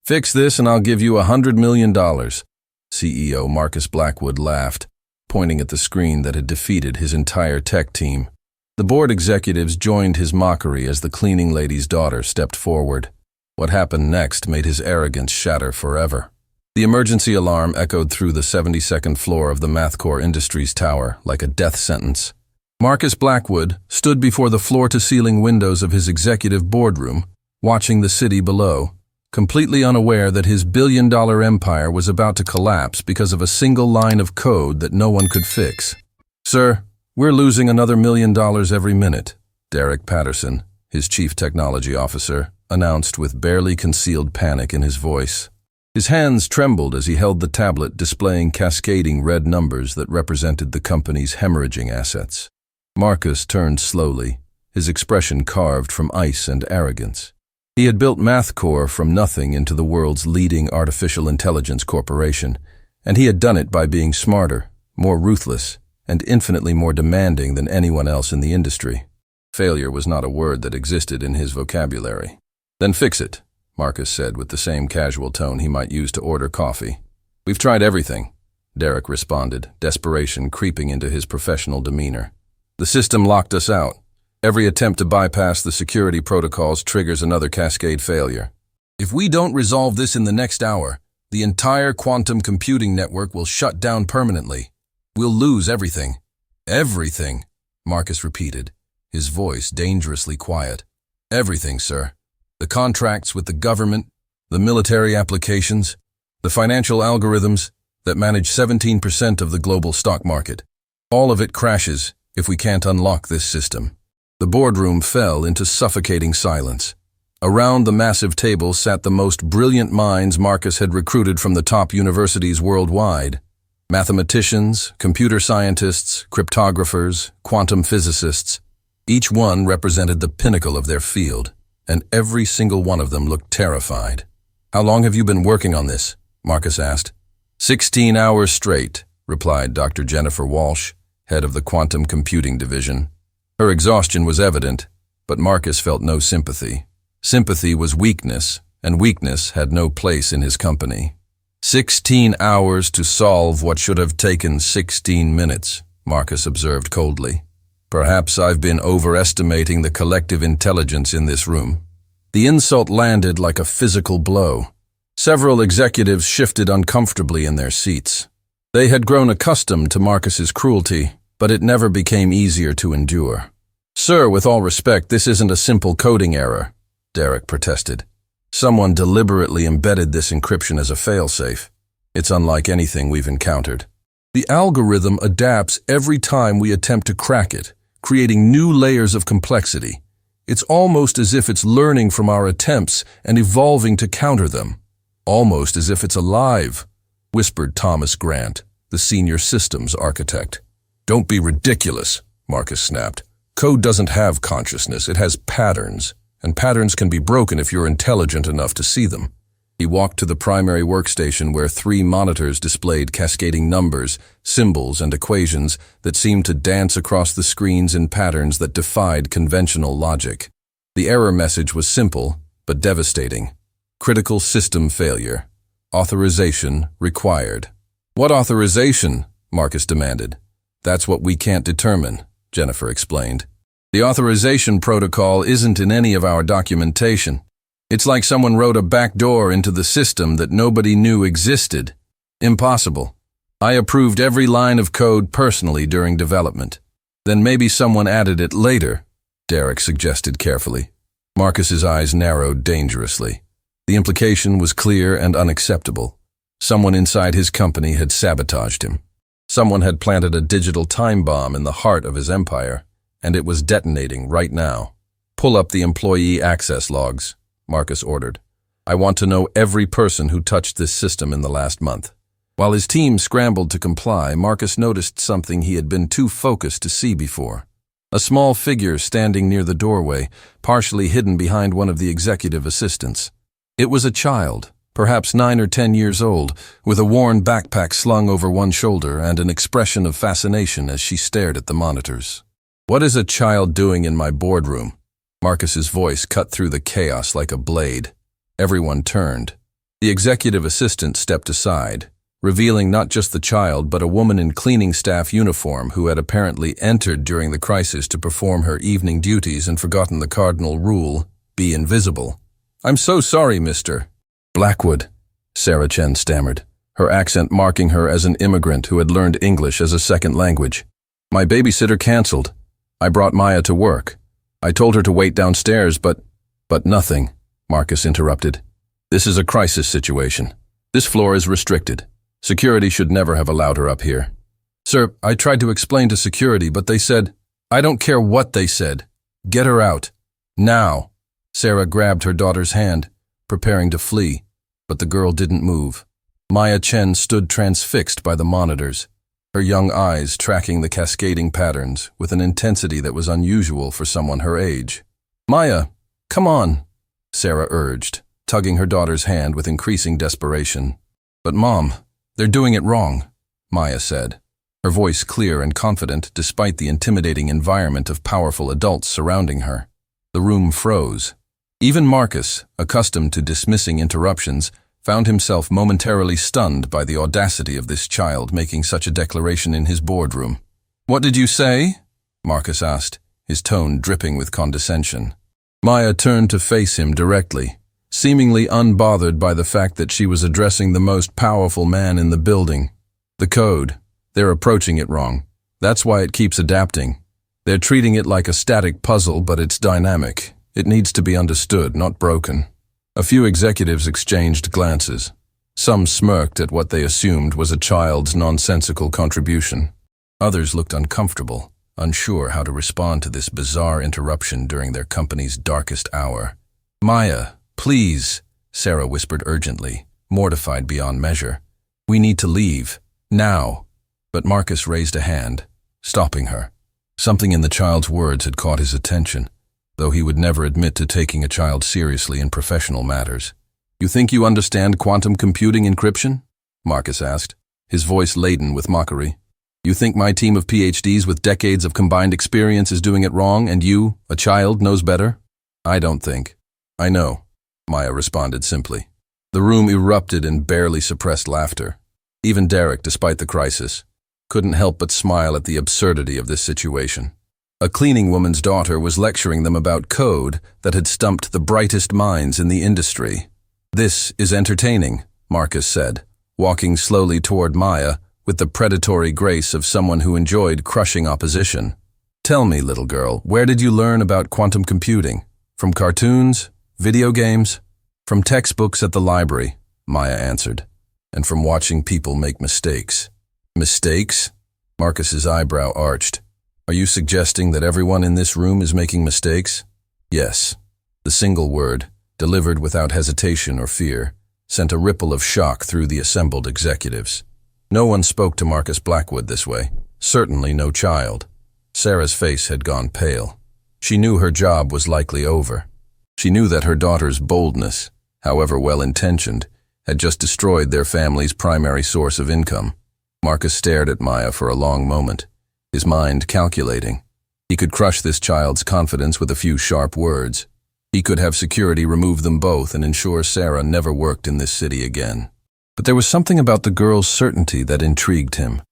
Fix this and I'll give you $100 million. CEO Marcus Blackwood laughed, pointing at the screen that had defeated his entire tech team. The board executives joined his mockery as the cleaning lady's daughter stepped forward. What happened next made his arrogance shatter forever. The emergency alarm echoed through the 72nd floor of the MathCore Industries tower like a death sentence. Marcus Blackwood stood before the floor-to-ceiling windows of his executive boardroom, watching the city below, completely unaware that his billion-dollar empire was about to collapse because of a single line of code that no one could fix. "Sir, we're losing another $1 million every minute," Derek Patterson, his chief technology officer, announced with barely concealed panic in his voice. His hands trembled as he held the tablet displaying cascading red numbers that represented the company's hemorrhaging assets. Marcus turned slowly, his expression carved from ice and arrogance. He had built MathCore from nothing into the world's leading artificial intelligence corporation, and he had done it by being smarter, more ruthless, and infinitely more demanding than anyone else in the industry. Failure was not a word that existed in his vocabulary. "Then fix it," Marcus said with the same casual tone he might use to order coffee. "We've tried everything," Derek responded, desperation creeping into his professional demeanor. "The system locked us out. Every attempt to bypass the security protocols triggers another cascade failure. If we don't resolve this in the next hour, the entire quantum computing network will shut down permanently. We'll lose everything." "Everything," Marcus repeated, his voice dangerously quiet. "Everything, sir. The contracts with the government, the military applications, the financial algorithms that manage 17% of the global stock market. All of it crashes if we can't unlock this system." The boardroom fell into suffocating silence. Around the massive table sat the most brilliant minds Marcus had recruited from the top universities worldwide. Mathematicians, computer scientists, cryptographers, quantum physicists. Each one represented the pinnacle of their field, and every single one of them looked terrified. "How long have you been working on this?" Marcus asked. 16 hours straight, replied Dr. Jennifer Walsh, head of the quantum computing division. Her exhaustion was evident, but Marcus felt no sympathy. Sympathy was weakness, and weakness had no place in his company. 16 hours to solve what should have taken 16 minutes, Marcus observed coldly. Perhaps I've been overestimating the collective intelligence in this room. The insult landed like a physical blow. Several executives shifted uncomfortably in their seats. They had grown accustomed to Marcus's cruelty, but it never became easier to endure. "Sir, with all respect, this isn't a simple coding error," Derek protested. "Someone deliberately embedded this encryption as a failsafe. It's unlike anything we've encountered. The algorithm adapts every time we attempt to crack it, creating new layers of complexity. It's almost as if it's learning from our attempts and evolving to counter them. Almost as if it's alive," whispered Thomas Grant, the senior systems architect. "Don't be ridiculous," Marcus snapped. "Code doesn't have consciousness, it has patterns, and patterns can be broken if you're intelligent enough to see them." He walked to the primary workstation where 3 monitors displayed cascading numbers, symbols, and equations that seemed to dance across the screens in patterns that defied conventional logic. The error message was simple, but devastating. Critical system failure. Authorization required. "What authorization?" Marcus demanded. "That's what we can't determine," Jennifer explained. "The authorization protocol isn't in any of our documentation. It's like someone wrote a backdoor into the system that nobody knew existed. Impossible. I approved every line of code personally during development. Then maybe someone added it later," Derek suggested carefully. Marcus's eyes narrowed dangerously. The implication was clear and unacceptable. Someone inside his company had sabotaged him. Someone had planted a digital time bomb in the heart of his empire, and it was detonating right now. "Pull up the employee access logs," Marcus ordered. "I want to know every person who touched this system in the last month." While his team scrambled to comply, Marcus noticed something he had been too focused to see before. A small figure standing near the doorway, partially hidden behind one of the executive assistants. It was a child, perhaps 9 or 10 years old, with a worn backpack slung over one shoulder and an expression of fascination as she stared at the monitors. "What is a child doing in my boardroom?" Marcus's voice cut through the chaos like a blade. Everyone turned. The executive assistant stepped aside, revealing not just the child but a woman in cleaning staff uniform who had apparently entered during the crisis to perform her evening duties and forgotten the cardinal rule, be invisible. "I'm so sorry, Mr. Blackwood," Sarah Chen stammered, her accent marking her as an immigrant who had learned English as a second language. "My babysitter canceled. I brought Maya to work. I told her to wait downstairs, but nothing," Marcus interrupted. "This is a crisis situation. This floor is restricted. Security should never have allowed her up here." "Sir, I tried to explain to security, but they said—" "I don't care what they said. Get her out. Now." Sarah grabbed her daughter's hand, preparing to flee, but the girl didn't move. Maya Chen stood transfixed by the monitors, her young eyes tracking the cascading patterns with an intensity that was unusual for someone her age. "Maya, come on," Sarah urged, tugging her daughter's hand with increasing desperation. "But Mom, they're doing it wrong," Maya said, her voice clear and confident despite the intimidating environment of powerful adults surrounding her. The room froze. Even Marcus, accustomed to dismissing interruptions, found himself momentarily stunned by the audacity of this child making such a declaration in his boardroom. "What did you say?" Marcus asked, his tone dripping with condescension. Maya turned to face him directly, seemingly unbothered by the fact that she was addressing the most powerful man in the building. "The code. They're approaching it wrong. That's why it keeps adapting. They're treating it like a static puzzle, but it's dynamic. It needs to be understood, not broken." A few executives exchanged glances. Some smirked at what they assumed was a child's nonsensical contribution. Others looked uncomfortable, unsure how to respond to this bizarre interruption during their company's darkest hour. "Maya, please," Sarah whispered urgently, mortified beyond measure. "We need to leave. Now." But Marcus raised a hand, stopping her. Something in the child's words had caught his attention, though he would never admit to taking a child seriously in professional matters. "You think you understand quantum computing encryption?" Marcus asked, his voice laden with mockery. "You think my team of PhDs with decades of combined experience is doing it wrong, and you, a child, knows better?" "I don't think. I know," Maya responded simply. The room erupted in barely suppressed laughter. Even Derek, despite the crisis, couldn't help but smile at the absurdity of this situation. A cleaning woman's daughter was lecturing them about code that had stumped the brightest minds in the industry. "This is entertaining," Marcus said, walking slowly toward Maya with the predatory grace of someone who enjoyed crushing opposition. "Tell me, little girl, where did you learn about quantum computing? From cartoons? Video games?" "From textbooks at the library," Maya answered, "and from watching people make mistakes." "Mistakes?" Marcus's eyebrow arched. "Are you suggesting that everyone in this room is making mistakes?" "Yes." The single word, delivered without hesitation or fear, sent a ripple of shock through the assembled executives. No one spoke to Marcus Blackwood this way, certainly no child. Sarah's face had gone pale. She knew her job was likely over. She knew that her daughter's boldness, however well-intentioned, had just destroyed their family's primary source of income. Marcus stared at Maya for a long moment, his mind calculating. He could crush this child's confidence with a few sharp words. He could have security remove them both and ensure Sarah never worked in this city again. But there was something about the girl's certainty that intrigued him,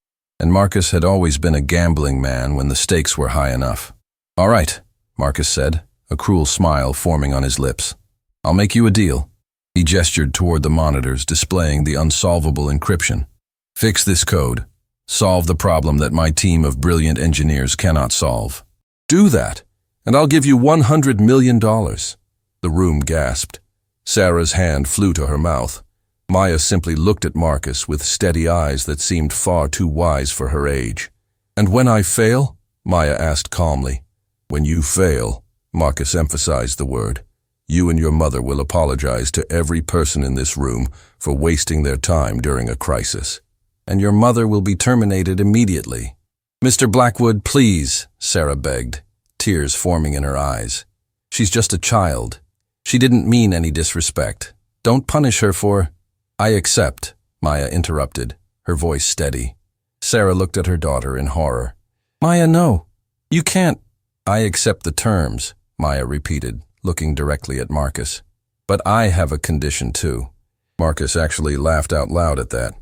and Marcus had always been a gambling man when the stakes were high enough. "All right," Marcus said, a cruel smile forming on his lips. "I'll make you a deal." He gestured toward the monitors displaying the unsolvable encryption. "Fix this code. Solve the problem that my team of brilliant engineers cannot solve." "Do that, and I'll give you $100 million. The room gasped. Sarah's hand flew to her mouth. Maya simply looked at Marcus with steady eyes that seemed far too wise for her age. "And when I fail?" Maya asked calmly. "When you fail," Marcus emphasized the word, "you and your mother will apologize to every person in this room for wasting their time during a crisis. And your mother will be terminated immediately." "Mr. Blackwood, please," Sarah begged, tears forming in her eyes. "She's just a child. She didn't mean any disrespect. Don't punish her for—" "I accept," Maya interrupted, her voice steady. Sarah looked at her daughter in horror. "Maya, no. You can't." "I accept the terms," Maya repeated, looking directly at Marcus. "But I have a condition too. Marcus actually laughed out loud at that.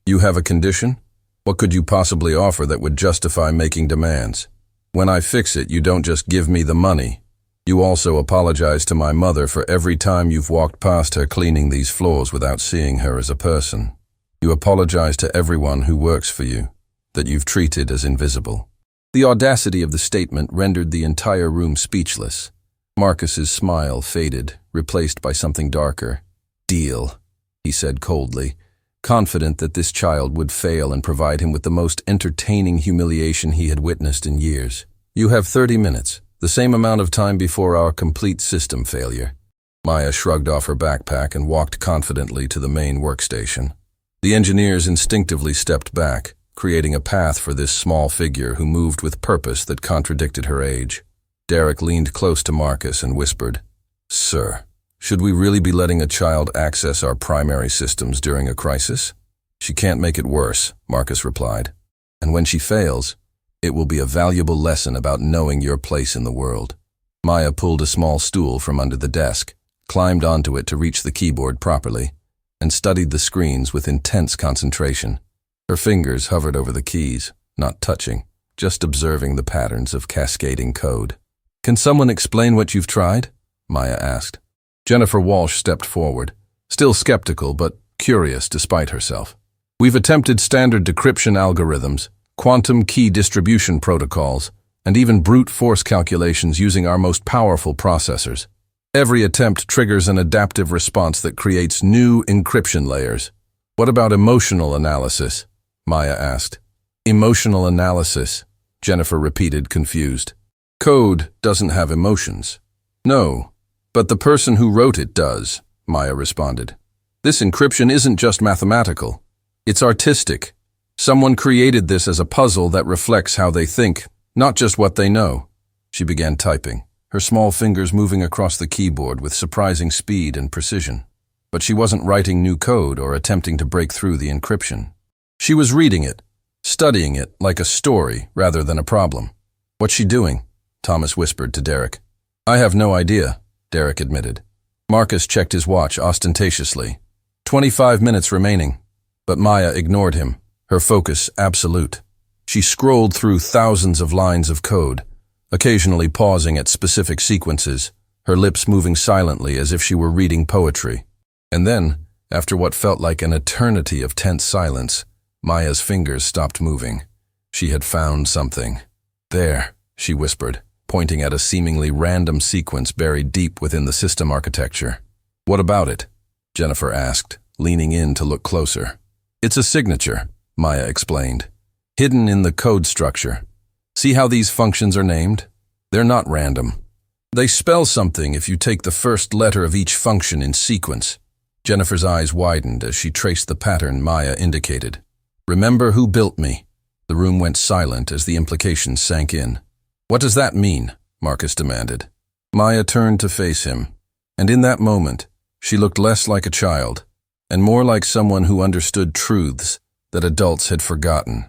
You have a condition? What could you possibly offer that would justify making demands? When I fix it, you don't just give me the money. You also apologize to my mother for every time you've walked past her cleaning these floors without seeing her as a person. You apologize to everyone who works for you, that you've treated as invisible. The audacity of the statement rendered the entire room speechless. Marcus's smile faded, replaced by something darker. Deal, he said coldly, confident that this child would fail and provide him with the most entertaining humiliation he had witnessed in years. You have 30 minutes, the same amount of time before our complete system failure. Maya shrugged off her backpack and walked confidently to the main workstation. The engineers instinctively stepped back, creating a path for this small figure who moved with purpose that contradicted her age. Derek leaned close to Marcus and whispered, "Sir, should we really be letting a child access our primary systems during a crisis?" "She can't make it worse," Marcus replied. "And when she fails, it will be a valuable lesson about knowing your place in the world." Maya pulled a small stool from under the desk, climbed onto it to reach the keyboard properly, and studied the screens with intense concentration. Her fingers hovered over the keys, not touching, just observing the patterns of cascading code. "Can someone explain what you've tried?" Maya asked. Jennifer Walsh stepped forward, still skeptical but curious despite herself. "We've attempted standard decryption algorithms, quantum key distribution protocols, and even brute force calculations using our most powerful processors. Every attempt triggers an adaptive response that creates new encryption layers." "What about emotional analysis?" Maya asked. "Emotional analysis," Jennifer repeated, confused. "Code doesn't have emotions." "No, but the person who wrote it does," Maya responded. "This encryption isn't just mathematical. It's artistic. Someone created this as a puzzle that reflects how they think, not just what they know." She began typing, her small fingers moving across the keyboard with surprising speed and precision. But she wasn't writing new code or attempting to break through the encryption. She was reading it, studying it like a story rather than a problem. "What's she doing?" Thomas whispered to Derek. "I have no idea," Derek admitted. Marcus checked his watch ostentatiously. 25 minutes remaining. But Maya ignored him, her focus absolute. She scrolled through thousands of lines of code, occasionally pausing at specific sequences, her lips moving silently as if she were reading poetry. And then, after what felt like an eternity of tense silence, Maya's fingers stopped moving. She had found something. "There," she whispered, pointing at a seemingly random sequence buried deep within the system architecture. "What about it?" Jennifer asked, leaning in to look closer. "It's a signature," Maya explained, "hidden in the code structure. See how these functions are named? They're not random. They spell something if you take the first letter of each function in sequence." Jennifer's eyes widened as she traced the pattern Maya indicated. "Remember who built me." The room went silent as the implications sank in. "What does that mean?" Marcus demanded. Maya turned to face him, and in that moment, she looked less like a child, and more like someone who understood truths that adults had forgotten.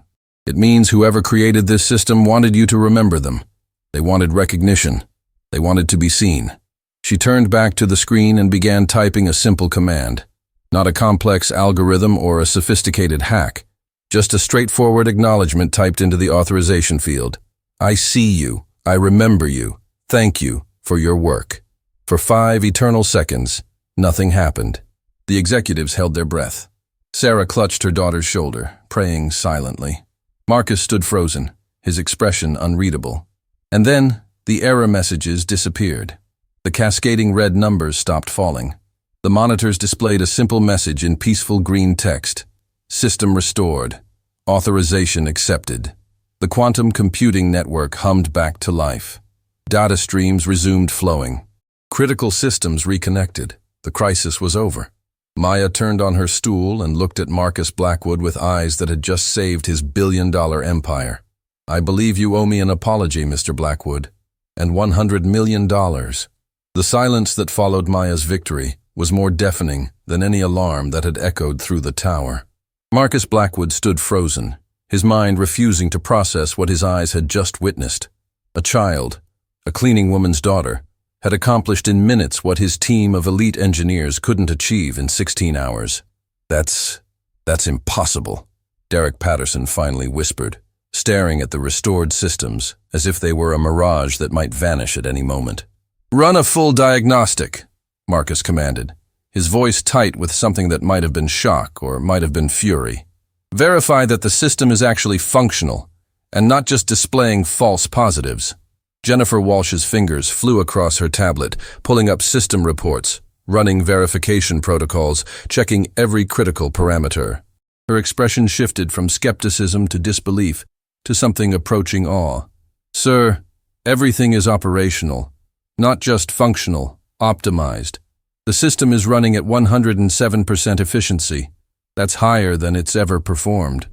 "It means whoever created this system wanted you to remember them. They wanted recognition. They wanted to be seen." She turned back to the screen and began typing a simple command. Not a complex algorithm or a sophisticated hack, just a straightforward acknowledgement typed into the authorization field. "I see you. I remember you. Thank you for your work." For 5 eternal seconds, nothing happened. The executives held their breath. Sarah clutched her daughter's shoulder, praying silently. Marcus stood frozen, his expression unreadable. And then, the error messages disappeared. The cascading red numbers stopped falling. The monitors displayed a simple message in peaceful green text. "System restored. Authorization accepted." The quantum computing network hummed back to life. Data streams resumed flowing. Critical systems reconnected. The crisis was over. Maya turned on her stool and looked at Marcus Blackwood with eyes that had just saved his billion-dollar empire. "I believe you owe me an apology, Mr. Blackwood, and $100 million. The silence that followed Maya's victory was more deafening than any alarm that had echoed through the tower. Marcus Blackwood stood frozen, his mind refusing to process what his eyes had just witnessed. A child, a cleaning woman's daughter, had accomplished in minutes what his team of elite engineers couldn't achieve in 16 hours. That's impossible, Derek Patterson finally whispered, staring at the restored systems as if they were a mirage that might vanish at any moment. "Run a full diagnostic," Marcus commanded, his voice tight with something that might have been shock or might have been fury. "Verify that the system is actually functional and not just displaying false positives." Jennifer Walsh's fingers flew across her tablet, pulling up system reports, running verification protocols, checking every critical parameter. Her expression shifted from skepticism to disbelief to something approaching awe. "Sir, everything is operational, not just functional, optimized. The system is running at 107% efficiency. That's higher than it's ever performed."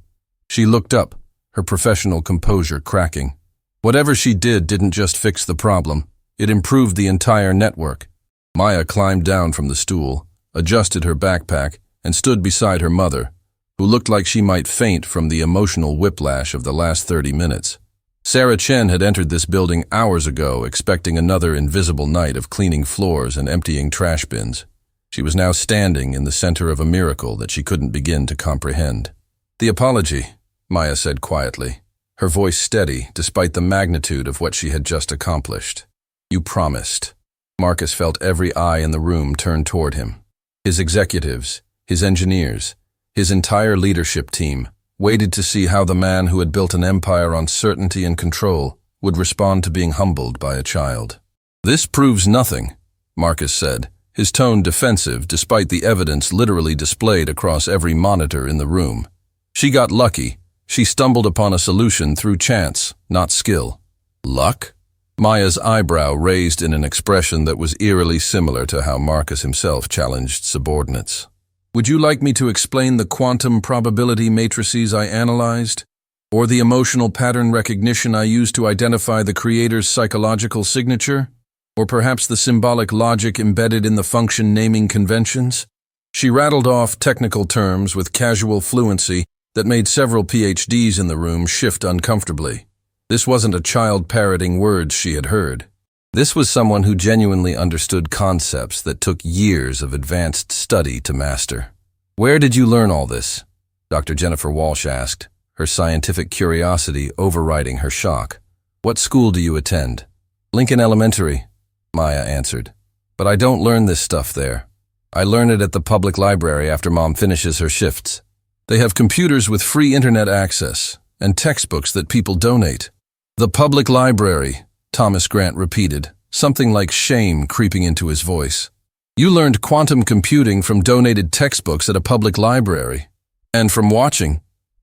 She looked up, her professional composure cracking. Whatever she did didn't just fix the problem, it improved the entire network. Maya climbed down from the stool, adjusted her backpack, and stood beside her mother, who looked like she might faint from the emotional whiplash of the last 30 minutes. Sarah Chen had entered this building hours ago, expecting another invisible night of cleaning floors and emptying trash bins. She was now standing in the center of a miracle that she couldn't begin to comprehend. "The apology," Maya said quietly, her voice steady despite the magnitude of what she had just accomplished. "You promised." Marcus felt every eye in the room turn toward him. His executives, his engineers, his entire leadership team waited to see how the man who had built an empire on certainty and control would respond to being humbled by a child. "This proves nothing," Marcus said, his tone defensive despite the evidence literally displayed across every monitor in the room. "She got lucky. She stumbled upon a solution through chance, not skill." "Luck?" Maya's eyebrow raised in an expression that was eerily similar to how Marcus himself challenged subordinates. "Would you like me to explain the quantum probability matrices I analyzed? Or the emotional pattern recognition I used to identify the creator's psychological signature? Or perhaps the symbolic logic embedded in the function naming conventions?" She rattled off technical terms with casual fluency that made several PhDs in the room shift uncomfortably. This wasn't a child parroting words she had heard. This was someone who genuinely understood concepts that took years of advanced study to master. "Where did you learn all this?" Dr. Jennifer Walsh asked, her scientific curiosity overriding her shock. "What school do you attend?" "Lincoln Elementary," Maya answered. "But I don't learn this stuff there. I learn it at the public library after Mom finishes her shifts. They have computers with free internet access and textbooks that people donate." "The public library," Thomas Grant repeated, something like shame creeping into his voice. "You learned quantum computing from donated textbooks at a public library. And from watching,"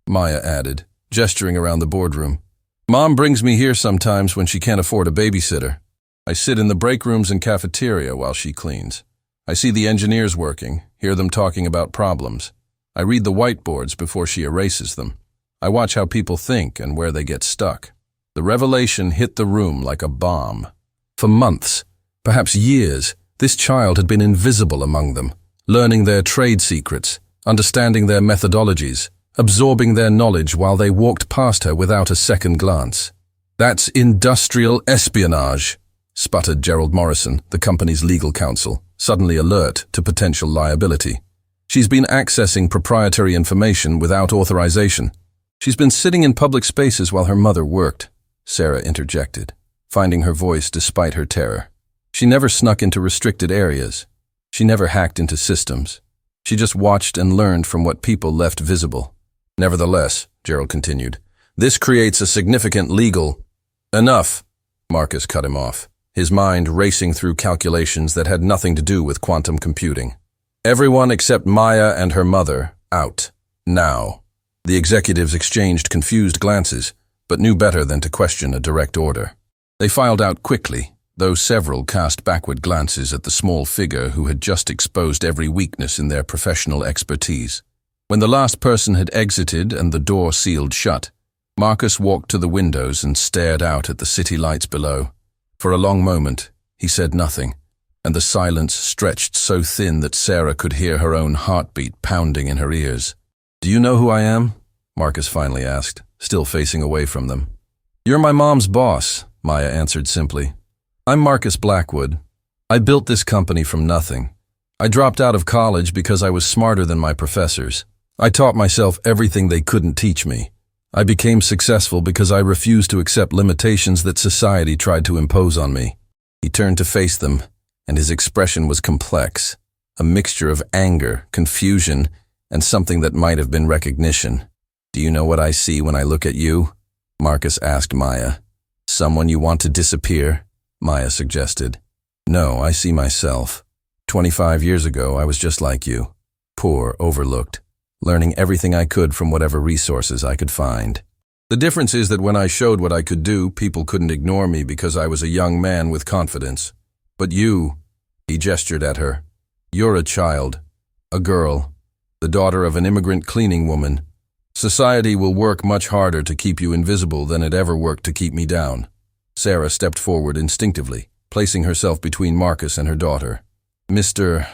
Maya added, gesturing around the boardroom. "Mom brings me here sometimes when she can't afford a babysitter. I sit in the break rooms and cafeteria while she cleans. I see the engineers working, hear them talking about problems. I read the whiteboards before she erases them. I watch how people think and where they get stuck." The revelation hit the room like a bomb. For months, perhaps years, this child had been invisible among them, learning their trade secrets, understanding their methodologies, absorbing their knowledge while they walked past her without a second glance. "That's industrial espionage," sputtered Gerald Morrison, the company's legal counsel, suddenly alert to potential liability. "She's been accessing proprietary information without authorization. She's been sitting in public spaces while her mother worked," Sarah interjected, finding her voice despite her terror. "She never snuck into restricted areas. She never hacked into systems. She just watched and learned from what people left visible." "Nevertheless," Gerald continued, "this creates a significant legal—" "Enough," Marcus cut him off, his mind racing through calculations that had nothing to do with quantum computing. "Everyone except Maya and her mother, out. Now." The executives exchanged confused glances, but knew better than to question a direct order. They filed out quickly, though several cast backward glances at the small figure who had just exposed every weakness in their professional expertise. When the last person had exited and the door sealed shut, Marcus walked to the windows and stared out at the city lights below. For a long moment, he said nothing, and the silence stretched so thin that Sarah could hear her own heartbeat pounding in her ears. "Do you know who I am?" Marcus finally asked, still facing away from them. "You're my mom's boss," Maya answered simply. "I'm Marcus Blackwood, I built this company from nothing. I dropped out of college because I was smarter than my professors. I taught myself everything they couldn't teach me. I became successful because I refused to accept limitations that society tried to impose on me. He turned to face them, and his expression was complex, a mixture of anger, confusion, and something that might have been recognition. "Do you know what I see when I look at you?" Marcus asked Maya. "Someone you want to disappear?" Maya suggested. "No, I see myself. 25 years ago, I was just like you. Poor, overlooked, learning everything I could from whatever resources I could find. The difference is that when I showed what I could do, people couldn't ignore me because I was a young man with confidence. But you," he gestured at her, "you're a child, a girl, the daughter of an immigrant cleaning woman. Society will work much harder to keep you invisible than it ever worked to keep me down." Sarah stepped forward instinctively, placing herself between Marcus and her daughter. "Mr.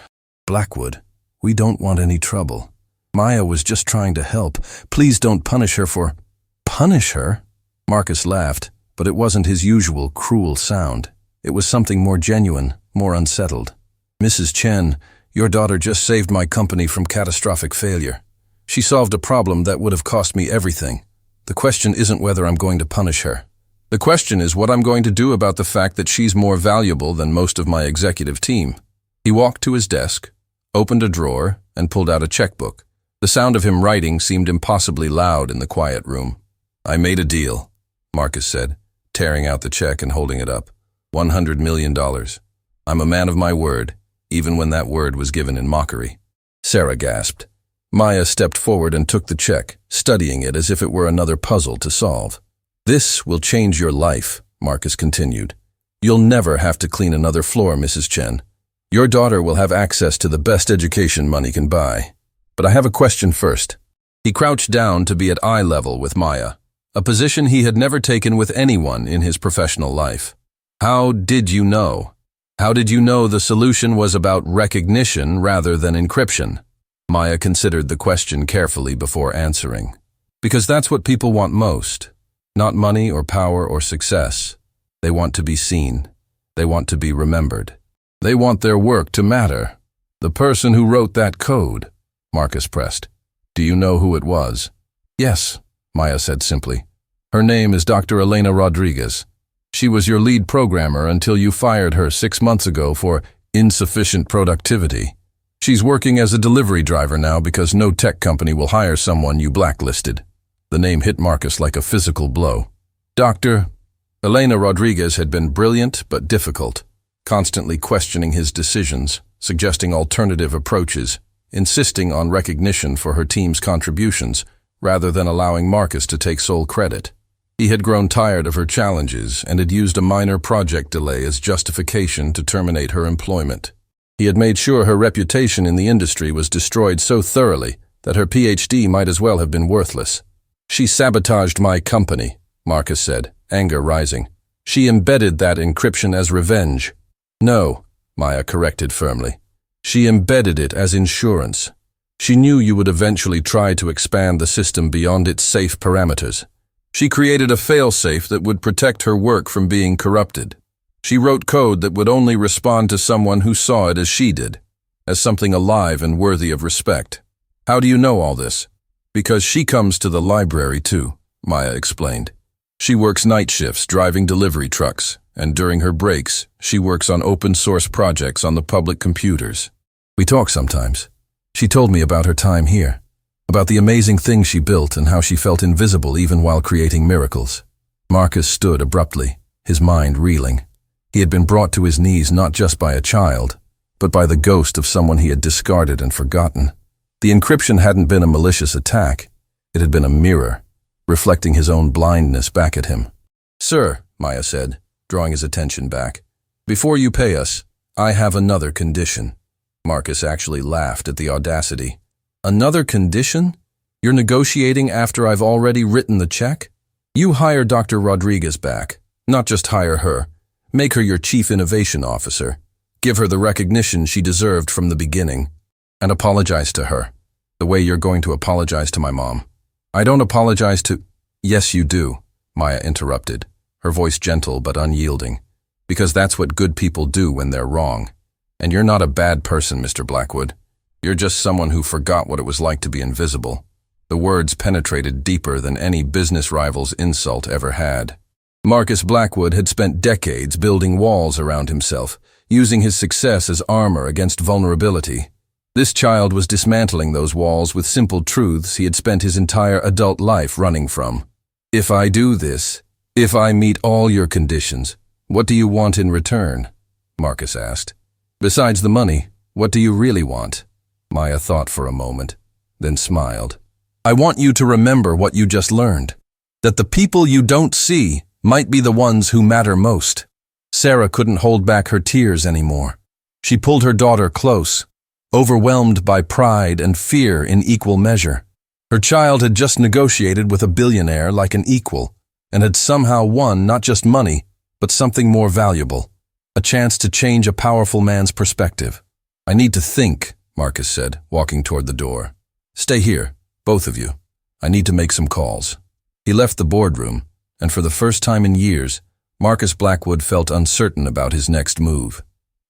Blackwood, we don't want any trouble. Maya was just trying to help. Please don't punish her for—" "Punish her?" Marcus laughed, but it wasn't his usual cruel sound. It was something more genuine, more unsettled. "Mrs. Chen, your daughter just saved my company from catastrophic failure. She solved a problem that would have cost me everything. The question isn't whether I'm going to punish her. The question is what I'm going to do about the fact that she's more valuable than most of my executive team." He walked to his desk, opened a drawer, and pulled out a checkbook. The sound of him writing seemed impossibly loud in the quiet room. "I made a deal," Marcus said, tearing out the check and holding it up. $100 million. I'm a man of my word, even when that word was given in mockery. Sarah gasped. Maya stepped forward and took the check, studying it as if it were another puzzle to solve. "This will change your life," Marcus continued. "You'll never have to clean another floor, Mrs. Chen. Your daughter will have access to the best education money can buy. But I have a question first." He crouched down to be at eye level with Maya, a position he had never taken with anyone in his professional life. "How did you know? How did you know the solution was about recognition rather than encryption?" Maya considered the question carefully before answering. "Because that's what people want most. Not money or power or success. They want to be seen. They want to be remembered. They want their work to matter." "The person who wrote that code," Marcus pressed. "Do you know who it was?" "Yes," Maya said simply. "Her name is Dr. Elena Rodriguez. She was your lead programmer until you fired her 6 months ago for insufficient productivity. She's working as a delivery driver now because no tech company will hire someone you blacklisted." The name hit Marcus like a physical blow. Dr. Elena Rodriguez had been brilliant but difficult, constantly questioning his decisions, suggesting alternative approaches, insisting on recognition for her team's contributions, rather than allowing Marcus to take sole credit. He had grown tired of her challenges and had used a minor project delay as justification to terminate her employment. He had made sure her reputation in the industry was destroyed so thoroughly that her PhD might as well have been worthless. "She sabotaged my company," Marcus said, anger rising. "She embedded that encryption as revenge." "No," Maya corrected firmly. "She embedded it as insurance. She knew you would eventually try to expand the system beyond its safe parameters. She created a failsafe that would protect her work from being corrupted. She wrote code that would only respond to someone who saw it as she did, as something alive and worthy of respect." "How do you know all this?" "Because she comes to the library too," Maya explained. "She works night shifts driving delivery trucks, and during her breaks, she works on open-source projects on the public computers. We talk sometimes. She told me about her time here, about the amazing things she built and how she felt invisible even while creating miracles." Marcus stood abruptly, his mind reeling. He had been brought to his knees not just by a child, but by the ghost of someone he had discarded and forgotten. The encryption hadn't been a malicious attack. It had been a mirror, reflecting his own blindness back at him. "Sir," Maya said, drawing his attention back, "before you pay us, I have another condition." Marcus actually laughed at the audacity. "Another condition? You're negotiating after I've already written the check? You hire Dr. Rodriguez back, not just hire her. Make her your chief innovation officer. Give her the recognition she deserved from the beginning. And apologize to her, the way you're going to apologize to my mom." "I don't apologize to—" "Yes, you do," Maya interrupted, her voice gentle but unyielding. because that's what good people do when they're wrong. And you're not a bad person, Mr. Blackwood. You're just someone who forgot what it was like to be invisible. The words penetrated deeper than any business rival's insult ever had. Marcus Blackwood had spent decades building walls around himself, using his success as armor against vulnerability. This child was dismantling those walls with simple truths he had spent his entire adult life running from. If I do this, if I meet all your conditions, what do you want in return? Marcus asked. Besides the money, what do you really want? Maya thought for a moment, then smiled. I want you to remember what you just learned, that the people you don't see might be the ones who matter most. Sarah couldn't hold back her tears anymore. She pulled her daughter close, overwhelmed by pride and fear in equal measure. Her child had just negotiated with a billionaire like an equal, and had somehow won not just money, but something more valuable, a chance to change a powerful man's perspective. I need to think, Marcus said, walking toward the door. Stay here, both of you. I need to make some calls. He left the boardroom, and for the first time in years, Marcus Blackwood felt uncertain about his next move.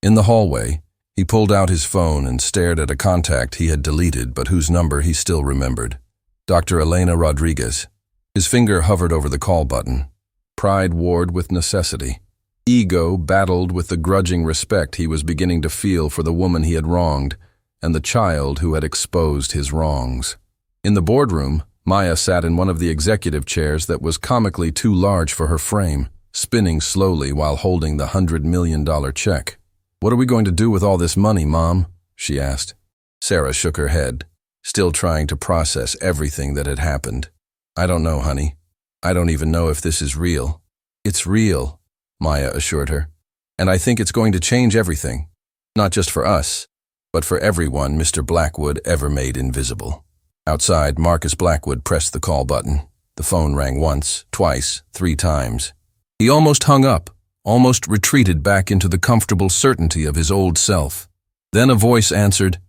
In the hallway, he pulled out his phone and stared at a contact he had deleted but whose number he still remembered. Dr. Elena Rodriguez. His finger hovered over the call button. Pride warred with necessity. Ego battled with the grudging respect he was beginning to feel for the woman he had wronged and the child who had exposed his wrongs. In the boardroom, Maya sat in one of the executive chairs that was comically too large for her frame, spinning slowly while holding the $100 million check. What are we going to do with all this money, Mom? She asked. Sarah shook her head, still trying to process everything that had happened. I don't know, honey. I don't even know if this is real. It's real, Maya assured her. And I think it's going to change everything. Not just for us, but for everyone Mr. Blackwood ever made invisible. Outside, Marcus Blackwood pressed the call button. The phone rang once, twice, 3 times. He almost hung up, almost retreated back into the comfortable certainty of his old self. Then a voice answered.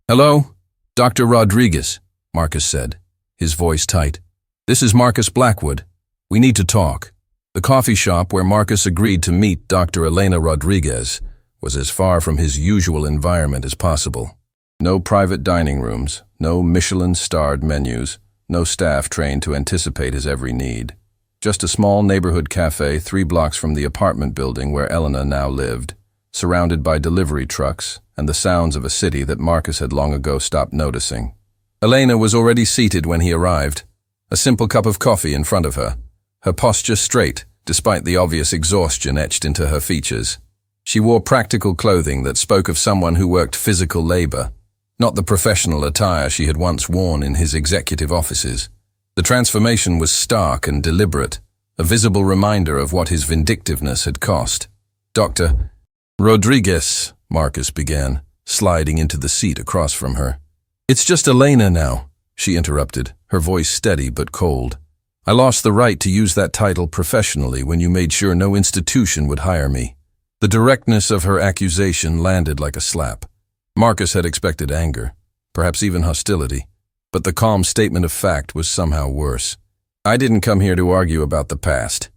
Hello? Dr. Rodriguez, Marcus said, his voice tight. This is Marcus Blackwood. We need to talk. The coffee shop where Marcus agreed to meet Dr. Elena Rodriguez was as far from his usual environment as possible. No private dining rooms, no Michelin-starred menus, no staff trained to anticipate his every need. Just a small neighborhood cafe 3 blocks from the apartment building where Elena now lived, surrounded by delivery trucks and the sounds of a city that Marcus had long ago stopped noticing. Elena was already seated when he arrived, a simple cup of coffee in front of her, her posture straight despite the obvious exhaustion etched into her features. She wore practical clothing that spoke of someone who worked physical labor, not the professional attire she had once worn in his executive offices. The transformation was stark and deliberate, a visible reminder of what his vindictiveness had cost. Dr. Rodriguez, Marcus began, sliding into the seat across from her. It's just Elena now, she interrupted, her voice steady but cold. I lost the right to use that title professionally when you made sure no institution would hire me. The directness of her accusation landed like a slap. Marcus had expected anger, perhaps even hostility, but the calm statement of fact was somehow worse. I didn't come here to argue about the past,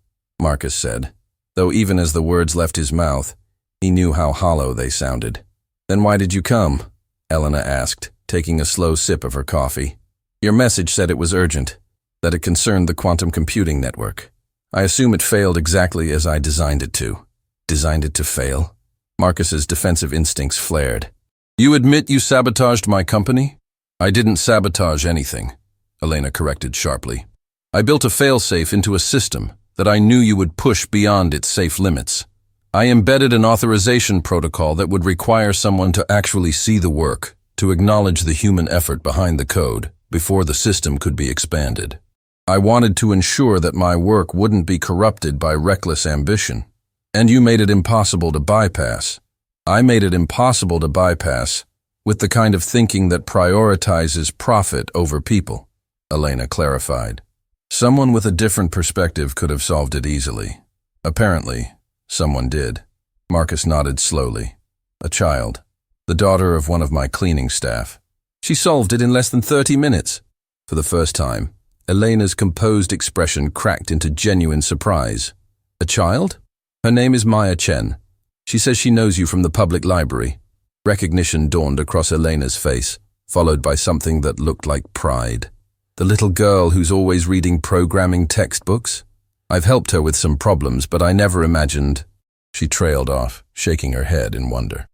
Marcus said, though even as the words left his mouth, he knew how hollow they sounded. Then why did you come? Elena asked, taking a slow sip of her coffee. Your message said it was urgent, that it concerned the quantum computing network. I assume it failed exactly as I designed it to. Designed it to fail? Marcus's defensive instincts flared. You admit you sabotaged my company? I didn't sabotage anything, Elena corrected sharply. I built a failsafe into a system that I knew you would push beyond its safe limits. I embedded an authorization protocol that would require someone to actually see the work, to acknowledge the human effort behind the code, before the system could be expanded. I wanted to ensure that my work wouldn't be corrupted by reckless ambition. And you made it impossible to bypass. I made it impossible to bypass with the kind of thinking that prioritizes profit over people, Elena clarified. Someone with a different perspective could have solved it easily. Apparently, someone did. Marcus nodded slowly. A child, the daughter of one of my cleaning staff. She solved it in less than 30 minutes. For the first time, Elena's composed expression cracked into genuine surprise. A child? Her name is Maya Chen. She says she knows you from the public library. Recognition dawned across Elena's face, followed by something that looked like pride. The little girl who's always reading programming textbooks? I've helped her with some problems, but I never imagined. She trailed off, shaking her head in wonder.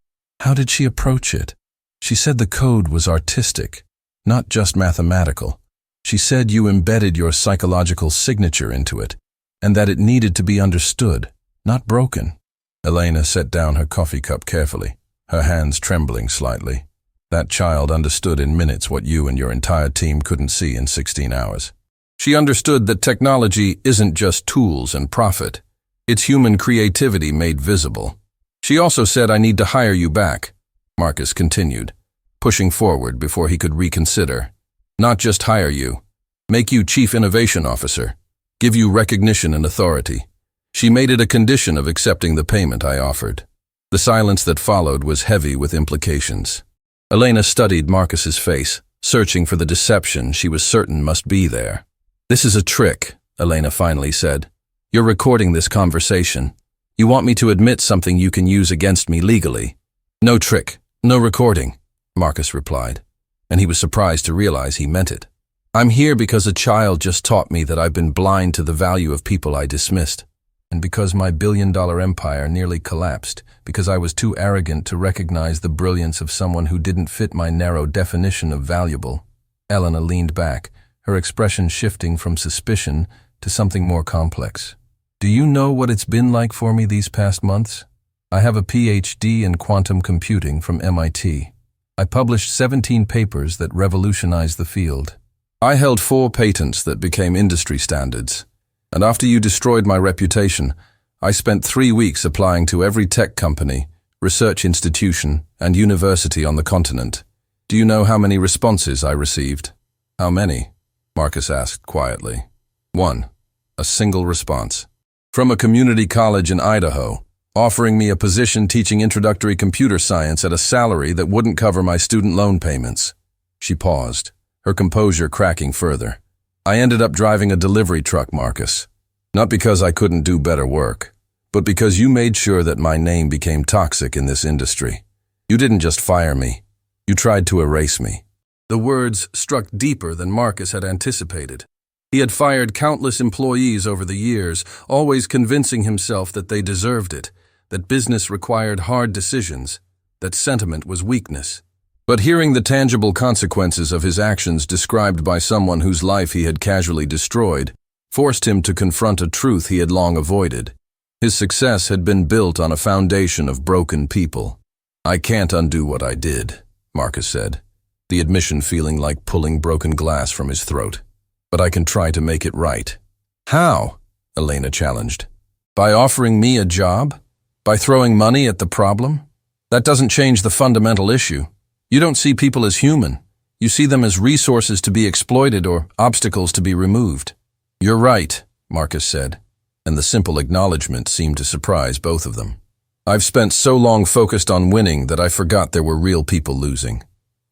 How did she approach it? She said the code was artistic, not just mathematical. She said you embedded your psychological signature into it, and that it needed to be understood, not broken. Elena set down her coffee cup carefully, her hands trembling slightly. That child understood in minutes what you and your entire team couldn't see in 16 hours. She understood that technology isn't just tools and profit. It's human creativity made visible. She also said, I need to hire you back, Marcus continued, pushing forward before he could reconsider. Not just hire you, make you Chief Innovation Officer, give you recognition and authority. She made it a condition of accepting the payment I offered. The silence that followed was heavy with implications. Elena studied Marcus's face, searching for the deception she was certain must be there. This is a trick, Elena finally said. You're recording this conversation. You want me to admit something you can use against me legally. No trick, no recording, Marcus replied, and he was surprised to realize he meant it. I'm here because a child just taught me that I've been blind to the value of people I dismissed. And because my billion-dollar empire nearly collapsed, because I was too arrogant to recognize the brilliance of someone who didn't fit my narrow definition of valuable. Elena leaned back, her expression shifting from suspicion to something more complex. Do you know what it's been like for me these past months? I have a PhD in quantum computing from MIT. I published 17 papers that revolutionized the field. I held 4 patents that became industry standards. And after you destroyed my reputation, I spent 3 weeks applying to every tech company, research institution, and university on the continent. Do you know how many responses I received? How many? Marcus asked quietly. 1. A single response. From a community college in Idaho, offering me a position teaching introductory computer science at a salary that wouldn't cover my student loan payments. She paused, her composure cracking further. I ended up driving a delivery truck, Marcus. Not because I couldn't do better work, but because you made sure that my name became toxic in this industry. You didn't just fire me. You tried to erase me. The words struck deeper than Marcus had anticipated. He had fired countless employees over the years, always convincing himself that they deserved it, that business required hard decisions, that sentiment was weakness. But hearing the tangible consequences of his actions described by someone whose life he had casually destroyed forced him to confront a truth he had long avoided. His success had been built on a foundation of broken people. I can't undo what I did, Marcus said, the admission feeling like pulling broken glass from his throat. But I can try to make it right. How? Elena challenged. By offering me a job? By throwing money at the problem? That doesn't change the fundamental issue. You don't see people as human. You see them as resources to be exploited or obstacles to be removed. You're right, Marcus said, and the simple acknowledgement seemed to surprise both of them. I've spent so long focused on winning that I forgot there were real people losing.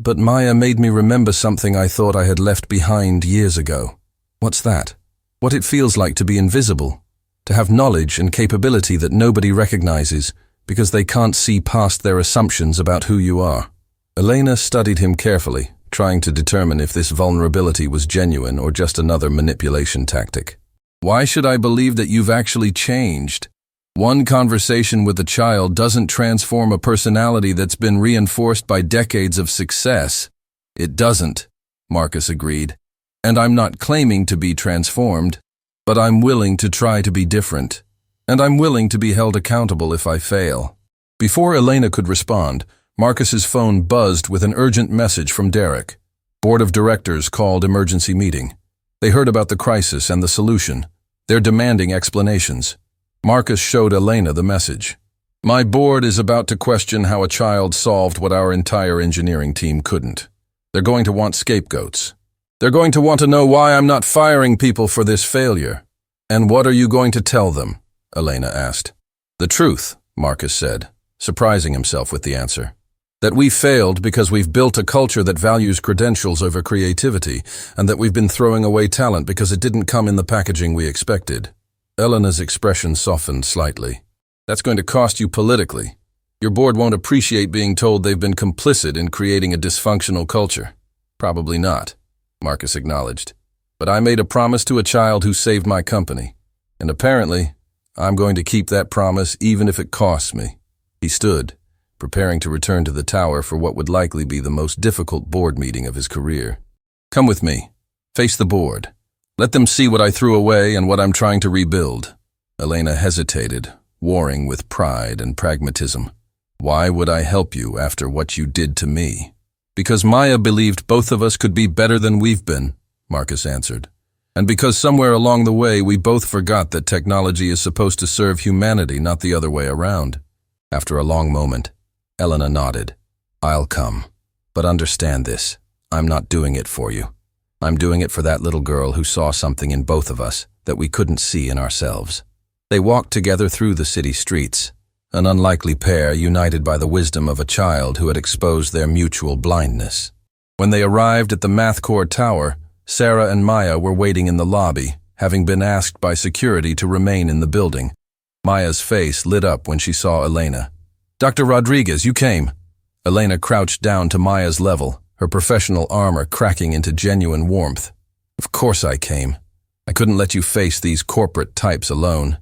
But Maya made me remember something I thought I had left behind years ago. What's that? What it feels like to be invisible, to have knowledge and capability that nobody recognizes because they can't see past their assumptions about who you are. Elena studied him carefully, trying to determine if this vulnerability was genuine or just another manipulation tactic. Why should I believe that you've actually changed? One conversation with a child doesn't transform a personality that's been reinforced by decades of success. It doesn't, Marcus agreed. And I'm not claiming to be transformed, but I'm willing to try to be different. And I'm willing to be held accountable if I fail. Before Elena could respond, Marcus's phone buzzed with an urgent message from Derek. Board of Directors called emergency meeting. They heard about the crisis and the solution. They're demanding explanations. Marcus showed Elena the message. My board is about to question how a child solved what our entire engineering team couldn't. They're going to want scapegoats. They're going to want to know why I'm not firing people for this failure. And what are you going to tell them? Elena asked. The truth, Marcus said, surprising himself with the answer. That we failed because we've built a culture that values credentials over creativity, and that we've been throwing away talent because it didn't come in the packaging we expected. Elena's expression softened slightly. That's going to cost you politically. Your board won't appreciate being told they've been complicit in creating a dysfunctional culture. Probably not, Marcus acknowledged. But I made a promise to a child who saved my company. And apparently, I'm going to keep that promise even if it costs me. He stood, preparing to return to the tower for what would likely be the most difficult board meeting of his career. Come with me. Face the board. Let them see what I threw away and what I'm trying to rebuild. Elena hesitated, warring with pride and pragmatism. Why would I help you after what you did to me? Because Maya believed both of us could be better than we've been, Marcus answered. And because somewhere along the way we both forgot that technology is supposed to serve humanity, not the other way around. After a long moment, Elena nodded. I'll come. But understand this. I'm not doing it for you. I'm doing it for that little girl who saw something in both of us that we couldn't see in ourselves. They walked together through the city streets, an unlikely pair united by the wisdom of a child who had exposed their mutual blindness. When they arrived at the Math Corps tower, Sarah and Maya were waiting in the lobby, having been asked by security to remain in the building. Maya's face lit up when she saw Elena. Dr. Rodriguez, you came. Elena crouched down to Maya's level, her professional armor cracking into genuine warmth. Of course I came. I couldn't let you face these corporate types alone.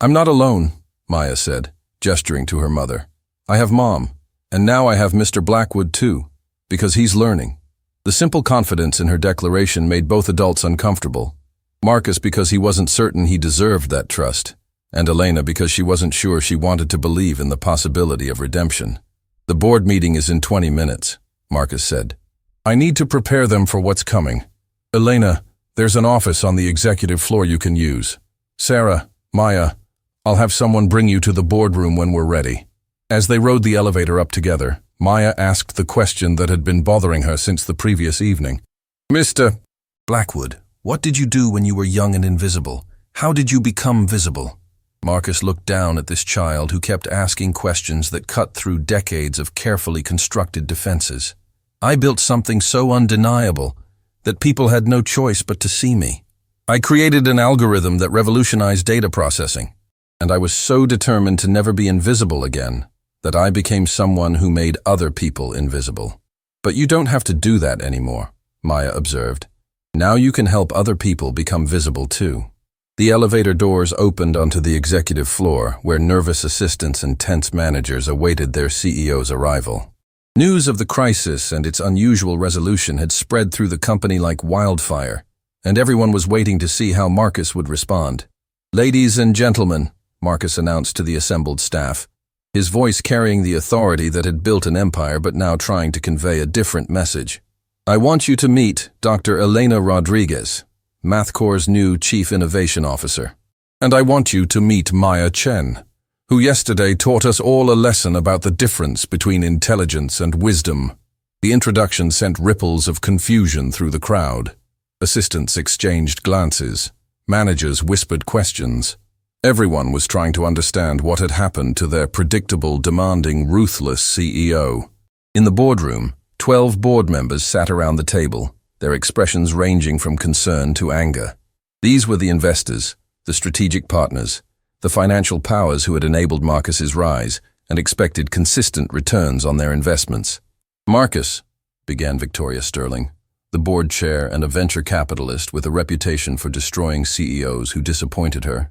I'm not alone, Maya said, gesturing to her mother. I have Mom, and now I have Mr. Blackwood too, because he's learning. The simple confidence in her declaration made both adults uncomfortable. Marcus because he wasn't certain he deserved that trust, and Elena because she wasn't sure she wanted to believe in the possibility of redemption. The board meeting is in 20 minutes, Marcus said. I need to prepare them for what's coming. Elena, there's an office on the executive floor you can use. Sarah, Maya, I'll have someone bring you to the boardroom when we're ready. As they rode the elevator up together, Maya asked the question that had been bothering her since the previous evening. Mr. Blackwood, what did you do when you were young and invisible? How did you become visible? Marcus looked down at this child who kept asking questions that cut through decades of carefully constructed defenses. I built something so undeniable that people had no choice but to see me. I created an algorithm that revolutionized data processing. And I was so determined to never be invisible again that I became someone who made other people invisible. But you don't have to do that anymore, Maya observed. Now you can help other people become visible too. The elevator doors opened onto the executive floor where nervous assistants and tense managers awaited their CEO's arrival. News of the crisis and its unusual resolution had spread through the company like wildfire, and everyone was waiting to see how Marcus would respond. Ladies and gentlemen, Marcus announced to the assembled staff, his voice carrying the authority that had built an empire but now trying to convey a different message. I want you to meet Dr. Elena Rodriguez, Math Corps' new Chief Innovation Officer. And I want you to meet Maya Chen, who yesterday taught us all a lesson about the difference between intelligence and wisdom. The introduction sent ripples of confusion through the crowd. Assistants exchanged glances. Managers whispered questions. Everyone was trying to understand what had happened to their predictable, demanding, ruthless CEO. In the boardroom, 12 board members sat around the table, their expressions ranging from concern to anger. These were the investors, the strategic partners, the financial powers who had enabled Marcus's rise and expected consistent returns on their investments. Marcus, began Victoria Sterling, the board chair and a venture capitalist with a reputation for destroying CEOs who disappointed her.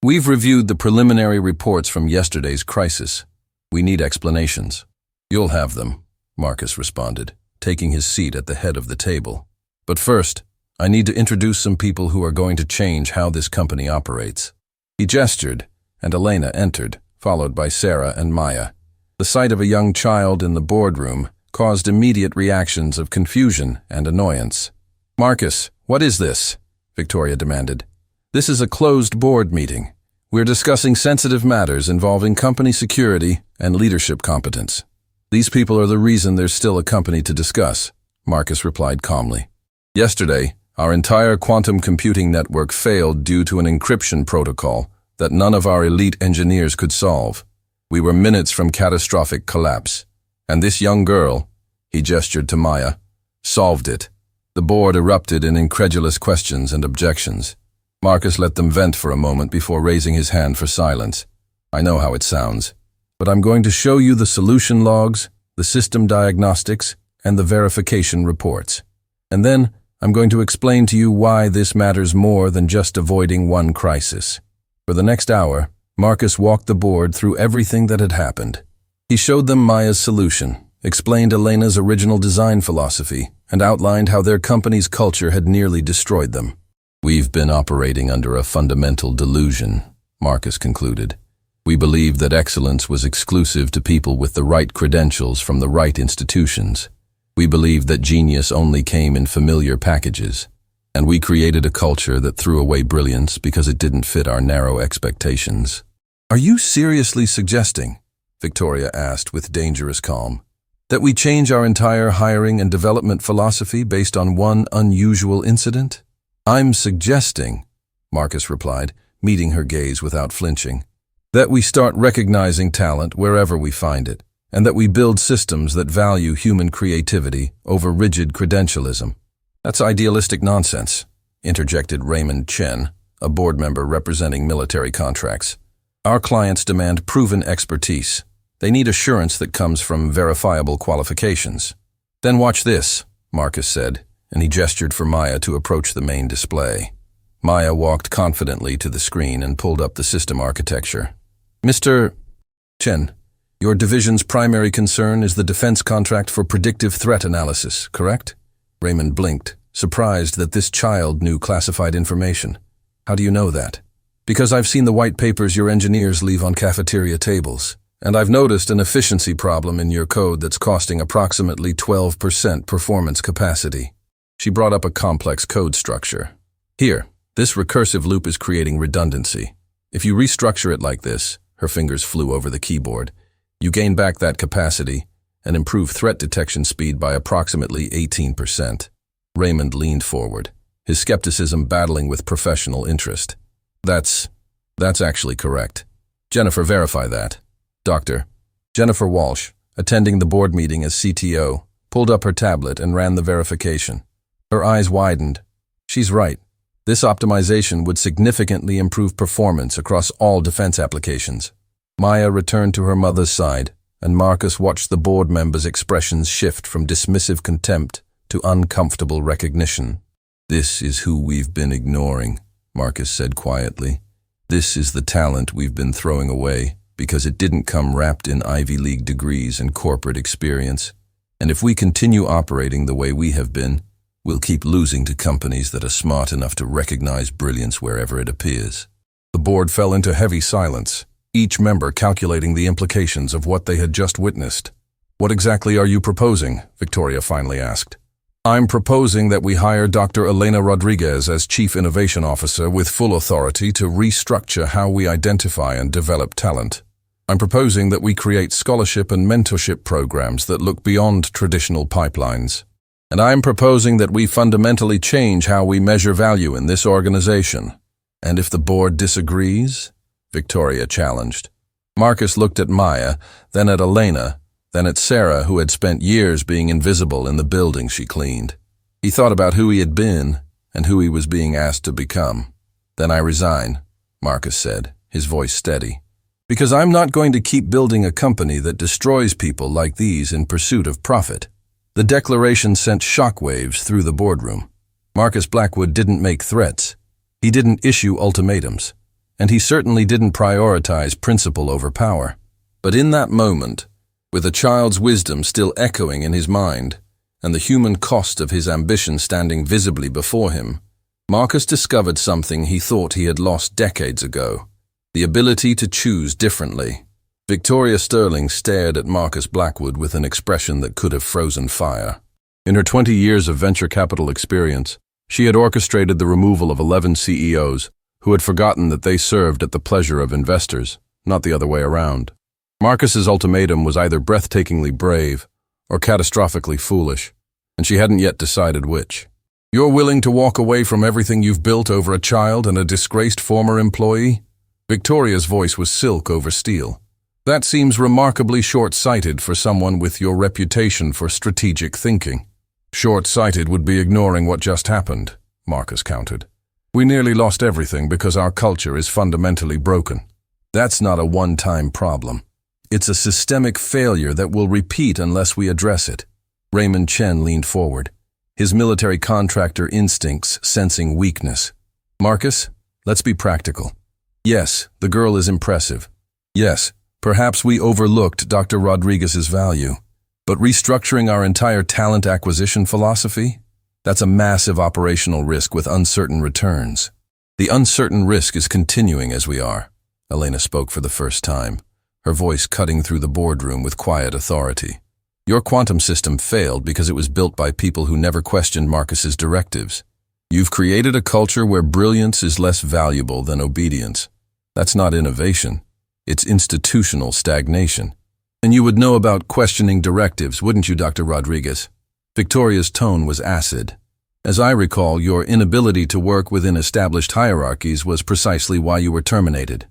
We've reviewed the preliminary reports from yesterday's crisis. We need explanations. You'll have them, Marcus responded, taking his seat at the head of the table. But first, I need to introduce some people who are going to change how this company operates. He gestured, and Elena entered, followed by Sarah and Maya. The sight of a young child in the boardroom caused immediate reactions of confusion and annoyance. Marcus, what is this? Victoria demanded. This is a closed board meeting. We're discussing sensitive matters involving company security and leadership competence. These people are the reason there's still a company to discuss, Marcus replied calmly. Yesterday, our entire quantum computing network failed due to an encryption protocol that none of our elite engineers could solve. We were minutes from catastrophic collapse. And this young girl, he gestured to Maya, solved it. The board erupted in incredulous questions and objections. Marcus let them vent for a moment before raising his hand for silence. I know how it sounds, but I'm going to show you the solution logs, the system diagnostics, and the verification reports. And then I'm going to explain to you why this matters more than just avoiding one crisis. For the next hour, Marcus walked the board through everything that had happened. He showed them Maya's solution, explained Elena's original design philosophy, and outlined how their company's culture had nearly destroyed them. "We've been operating under a fundamental delusion," Marcus concluded. "We believed that excellence was exclusive to people with the right credentials from the right institutions. We believed that genius only came in familiar packages, and we created a culture that threw away brilliance because it didn't fit our narrow expectations." "Are you seriously suggesting," Victoria asked with dangerous calm, "that we change our entire hiring and development philosophy based on one unusual incident?" "I'm suggesting," Marcus replied, meeting her gaze without flinching, "that we start recognizing talent wherever we find it, and that we build systems that value human creativity over rigid credentialism." "That's idealistic nonsense," interjected Raymond Chen, a board member representing military contracts. "Our clients demand proven expertise. They need assurance that comes from verifiable qualifications." "Then watch this," Marcus said, and he gestured for Maya to approach the main display. Maya walked confidently to the screen and pulled up the system architecture. "Mr. Chen, your division's primary concern is the defense contract for predictive threat analysis, correct?" Raymond blinked, surprised that this child knew classified information. "How do you know that?" "Because I've seen the white papers your engineers leave on cafeteria tables, and I've noticed an efficiency problem in your code that's costing approximately 12% performance capacity." She brought up a complex code structure. "Here, this recursive loop is creating redundancy. If you restructure it like this," her fingers flew over the keyboard, "you gain back that capacity and improve threat detection speed by approximately 18%. Raymond leaned forward, his skepticism battling with professional interest. That's actually correct. Jennifer, verify that." "Doctor." Jennifer Walsh, attending the board meeting as CTO, pulled up her tablet and ran the verification. Her eyes widened. "She's right. This optimization would significantly improve performance across all defense applications." Maya returned to her mother's side, and Marcus watched the board members' expressions shift from dismissive contempt to uncomfortable recognition. "This is who we've been ignoring," Marcus said quietly. "This is the talent we've been throwing away because it didn't come wrapped in Ivy League degrees and corporate experience. And if we continue operating the way we have been, we'll keep losing to companies that are smart enough to recognize brilliance wherever it appears." The board fell into heavy silence, each member calculating the implications of what they had just witnessed. "What exactly are you proposing?" Victoria finally asked. "I'm proposing that we hire Dr. Elena Rodriguez as Chief Innovation Officer with full authority to restructure how we identify and develop talent. I'm proposing that we create scholarship and mentorship programs that look beyond traditional pipelines. And I'm proposing that we fundamentally change how we measure value in this organization." "And if the board disagrees?" Victoria challenged. Marcus looked at Maya, then at Elena, then at Sarah, who had spent years being invisible in the building she cleaned. He thought about who he had been and who he was being asked to become. "Then I resign," Marcus said, his voice steady. "Because I'm not going to keep building a company that destroys people like these in pursuit of profit." The declaration sent shockwaves through the boardroom. Marcus Blackwood didn't make threats. He didn't issue ultimatums. And he certainly didn't prioritize principle over power. But in that moment, with a child's wisdom still echoing in his mind, and the human cost of his ambition standing visibly before him, Marcus discovered something he thought he had lost decades ago: the ability to choose differently. Victoria Sterling stared at Marcus Blackwood with an expression that could have frozen fire. In her 20 years of venture capital experience, she had orchestrated the removal of 11 CEOs who had forgotten that they served at the pleasure of investors, not the other way around. Marcus's ultimatum was either breathtakingly brave or catastrophically foolish, and she hadn't yet decided which. "You're willing to walk away from everything you've built over a child and a disgraced former employee?" Victoria's voice was silk over steel. "That seems remarkably short-sighted for someone with your reputation for strategic thinking." "Short-sighted would be ignoring what just happened," Marcus countered. "We nearly lost everything because our culture is fundamentally broken." That's not a one-time problem. It's a systemic failure that will repeat unless we address it. Raymond Chen leaned forward, his military contractor instincts sensing weakness. Marcus, let's be practical. Yes, the girl is impressive. Yes, perhaps we overlooked Dr. Rodriguez's value. But restructuring our entire talent acquisition philosophy? That's a massive operational risk with uncertain returns. The uncertain risk is continuing as we are. Elena spoke for the first time, her voice cutting through the boardroom with quiet authority. Your quantum system failed because it was built by people who never questioned Marcus's directives. You've created a culture where brilliance is less valuable than obedience. That's not innovation. It's institutional stagnation. And you would know about questioning directives, wouldn't you, Dr. Rodriguez? Victoria's tone was acid. As I recall, your inability to work within established hierarchies was precisely why you were terminated.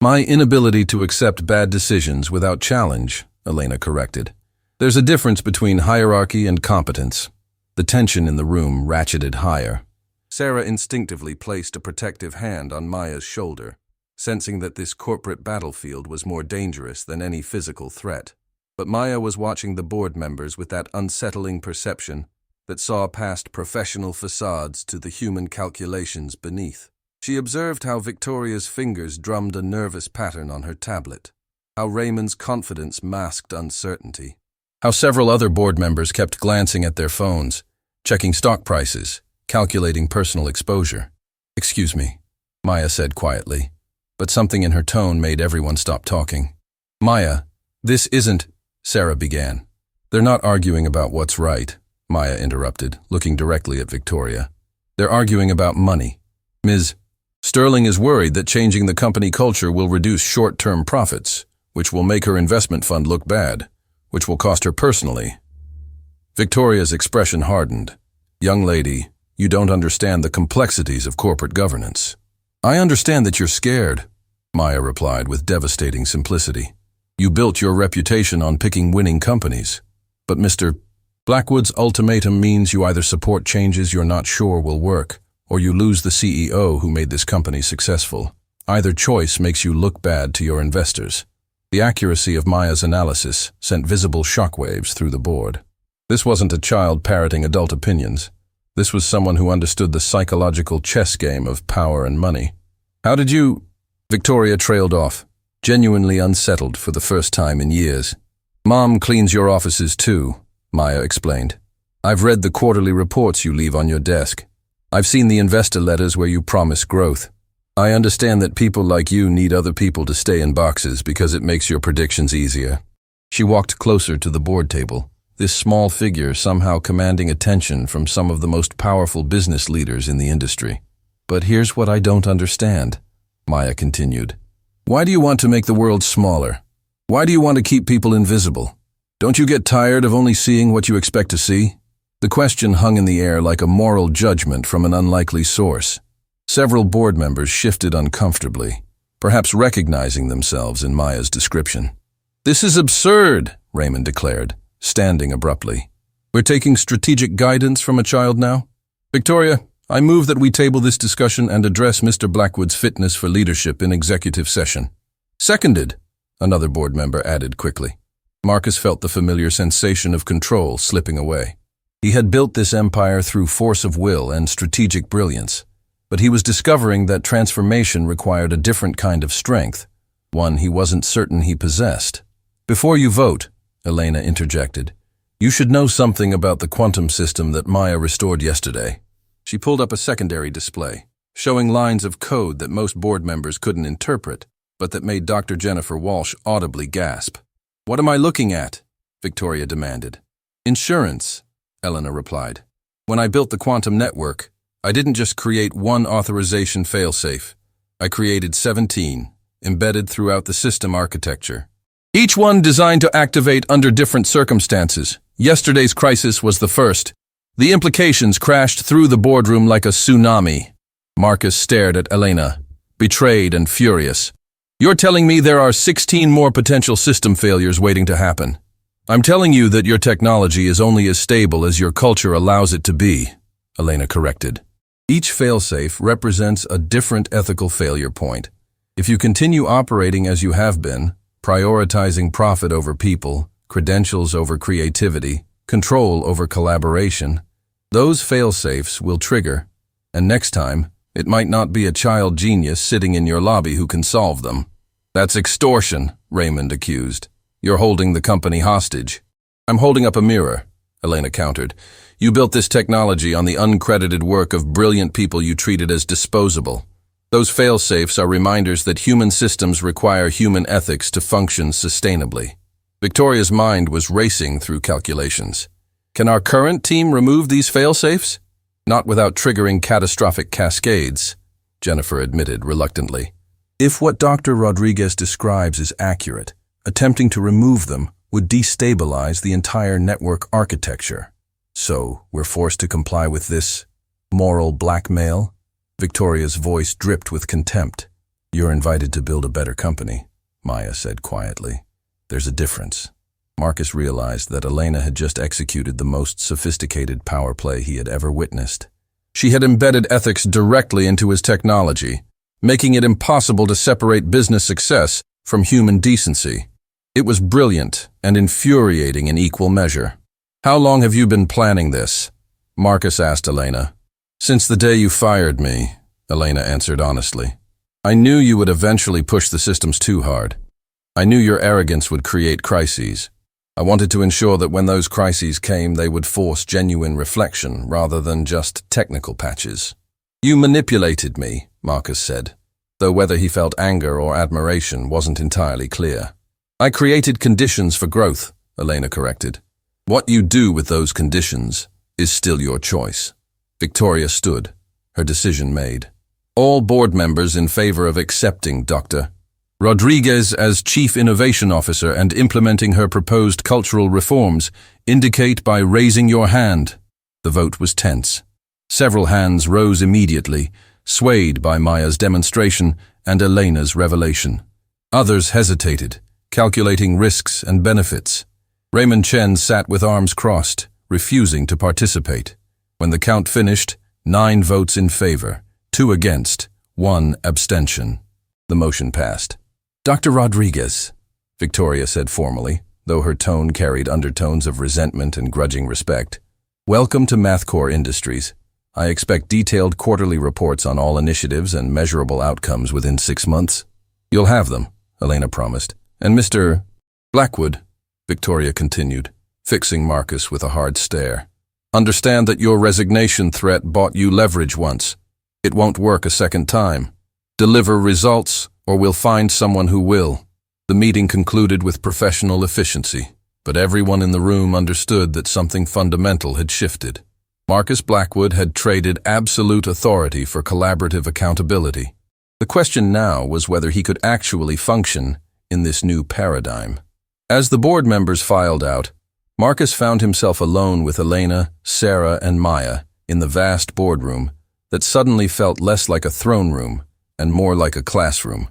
My inability to accept bad decisions without challenge, Elena corrected. There's a difference between hierarchy and competence. The tension in the room ratcheted higher. Sarah instinctively placed a protective hand on Maya's shoulder, sensing that this corporate battlefield was more dangerous than any physical threat. But Maya was watching the board members with that unsettling perception that saw past professional facades to the human calculations beneath. She observed how Victoria's fingers drummed a nervous pattern on her tablet, how Raymond's confidence masked uncertainty, how several other board members kept glancing at their phones, checking stock prices, calculating personal exposure. "Excuse me," Maya said quietly, but something in her tone made everyone stop talking. "Maya, this isn't," Sarah began. "They're not arguing about what's right," Maya interrupted, looking directly at Victoria. "They're arguing about money. Ms. Sterling is worried that changing the company culture will reduce short-term profits, which will make her investment fund look bad, which will cost her personally." Victoria's expression hardened. "Young lady, you don't understand the complexities of corporate governance." "I understand that you're scared," Maya replied with devastating simplicity. "You built your reputation on picking winning companies. But Mr. Blackwood's ultimatum means you either support changes you're not sure will work, or you lose the CEO who made this company successful. Either choice makes you look bad to your investors." The accuracy of Maya's analysis sent visible shockwaves through the board. This wasn't a child parroting adult opinions. This was someone who understood the psychological chess game of power and money. "How did you—" Victoria trailed off, genuinely unsettled for the first time in years. "Mom cleans your offices too," Maya explained. "I've read the quarterly reports you leave on your desk. I've seen the investor letters where you promise growth. I understand that people like you need other people to stay in boxes because it makes your predictions easier." She walked closer to the board table, this small figure somehow commanding attention from some of the most powerful business leaders in the industry. "But here's what I don't understand," Maya continued. "Why do you want to make the world smaller? Why do you want to keep people invisible? Don't you get tired of only seeing what you expect to see?" The question hung in the air like a moral judgment from an unlikely source. Several board members shifted uncomfortably, perhaps recognizing themselves in Maya's description. "This is absurd," Raymond declared, standing abruptly. "We're taking strategic guidance from a child now? Victoria, I move that we table this discussion and address Mr. Blackwood's fitness for leadership in executive session." "Seconded," another board member added quickly. Marcus felt the familiar sensation of control slipping away. He had built this empire through force of will and strategic brilliance, but he was discovering that transformation required a different kind of strength, one he wasn't certain he possessed. "Before you vote," Elena interjected, "you should know something about the quantum system that Maya restored yesterday." She pulled up a secondary display, showing lines of code that most board members couldn't interpret, but that made Dr. Jennifer Walsh audibly gasp. "What am I looking at?" Victoria demanded. "Insurance," Elena replied. "When I built the quantum network, I didn't just create one authorization failsafe. I created 17, embedded throughout the system architecture. Each one designed to activate under different circumstances. Yesterday's crisis was the first. The implications crashed through the boardroom like a tsunami." Marcus stared at Elena, betrayed and furious. "You're telling me there are 16 more potential system failures waiting to happen. I'm telling you that your technology is only as stable as your culture allows it to be," Elena corrected. "Each failsafe represents a different ethical failure point. If you continue operating as you have been, prioritizing profit over people, credentials over creativity, control over collaboration, those fail-safes will trigger, and next time, it might not be a child genius sitting in your lobby who can solve them. That's extortion, Raymond accused. You're holding the company hostage. I'm holding up a mirror, Elena countered. You built this technology on the uncredited work of brilliant people you treated as disposable. Those fail-safes are reminders that human systems require human ethics to function sustainably. Victoria's mind was racing through calculations. Can our current team remove these fail-safes? Not without triggering catastrophic cascades, Jennifer admitted reluctantly. If what Dr. Rodriguez describes is accurate, attempting to remove them would destabilize the entire network architecture. So, we're forced to comply with this moral blackmail? Victoria's voice dripped with contempt. You're invited to build a better company, Maya said quietly. There's a difference. Marcus realized that Elena had just executed the most sophisticated power play he had ever witnessed. She had embedded ethics directly into his technology, making it impossible to separate business success from human decency. It was brilliant and infuriating in equal measure. How long have you been planning this? Marcus asked Elena. Since the day you fired me, Elena answered honestly. I knew you would eventually push the systems too hard. I knew your arrogance would create crises. I wanted to ensure that when those crises came, they would force genuine reflection rather than just technical patches. You manipulated me, Marcus said, though whether he felt anger or admiration wasn't entirely clear. I created conditions for growth, Elena corrected. What you do with those conditions is still your choice. Victoria stood, her decision made. All board members in favor of accepting Dr. Rodriguez as Chief Innovation Officer and implementing her proposed cultural reforms indicate by raising your hand. The vote was tense. Several hands rose immediately, swayed by Maya's demonstration and Elena's revelation. Others hesitated, calculating risks and benefits. Raymond Chen sat with arms crossed, refusing to participate. When the count finished, 9 votes in favor, 2 against, 1 abstention. The motion passed. Dr. Rodriguez, Victoria said formally, though her tone carried undertones of resentment and grudging respect. Welcome to MathCore Industries. I expect detailed quarterly reports on all initiatives and measurable outcomes within 6 months. You'll have them, Elena promised. And Mr. Blackwood, Victoria continued, fixing Marcus with a hard stare. Understand that your resignation threat bought you leverage once. It won't work a second time. Deliver results, or we'll find someone who will. The meeting concluded with professional efficiency, but everyone in the room understood that something fundamental had shifted. Marcus Blackwood had traded absolute authority for collaborative accountability. The question now was whether he could actually function in this new paradigm. As the board members filed out, Marcus found himself alone with Elena, Sarah, and Maya in the vast boardroom that suddenly felt less like a throne room and more like a classroom.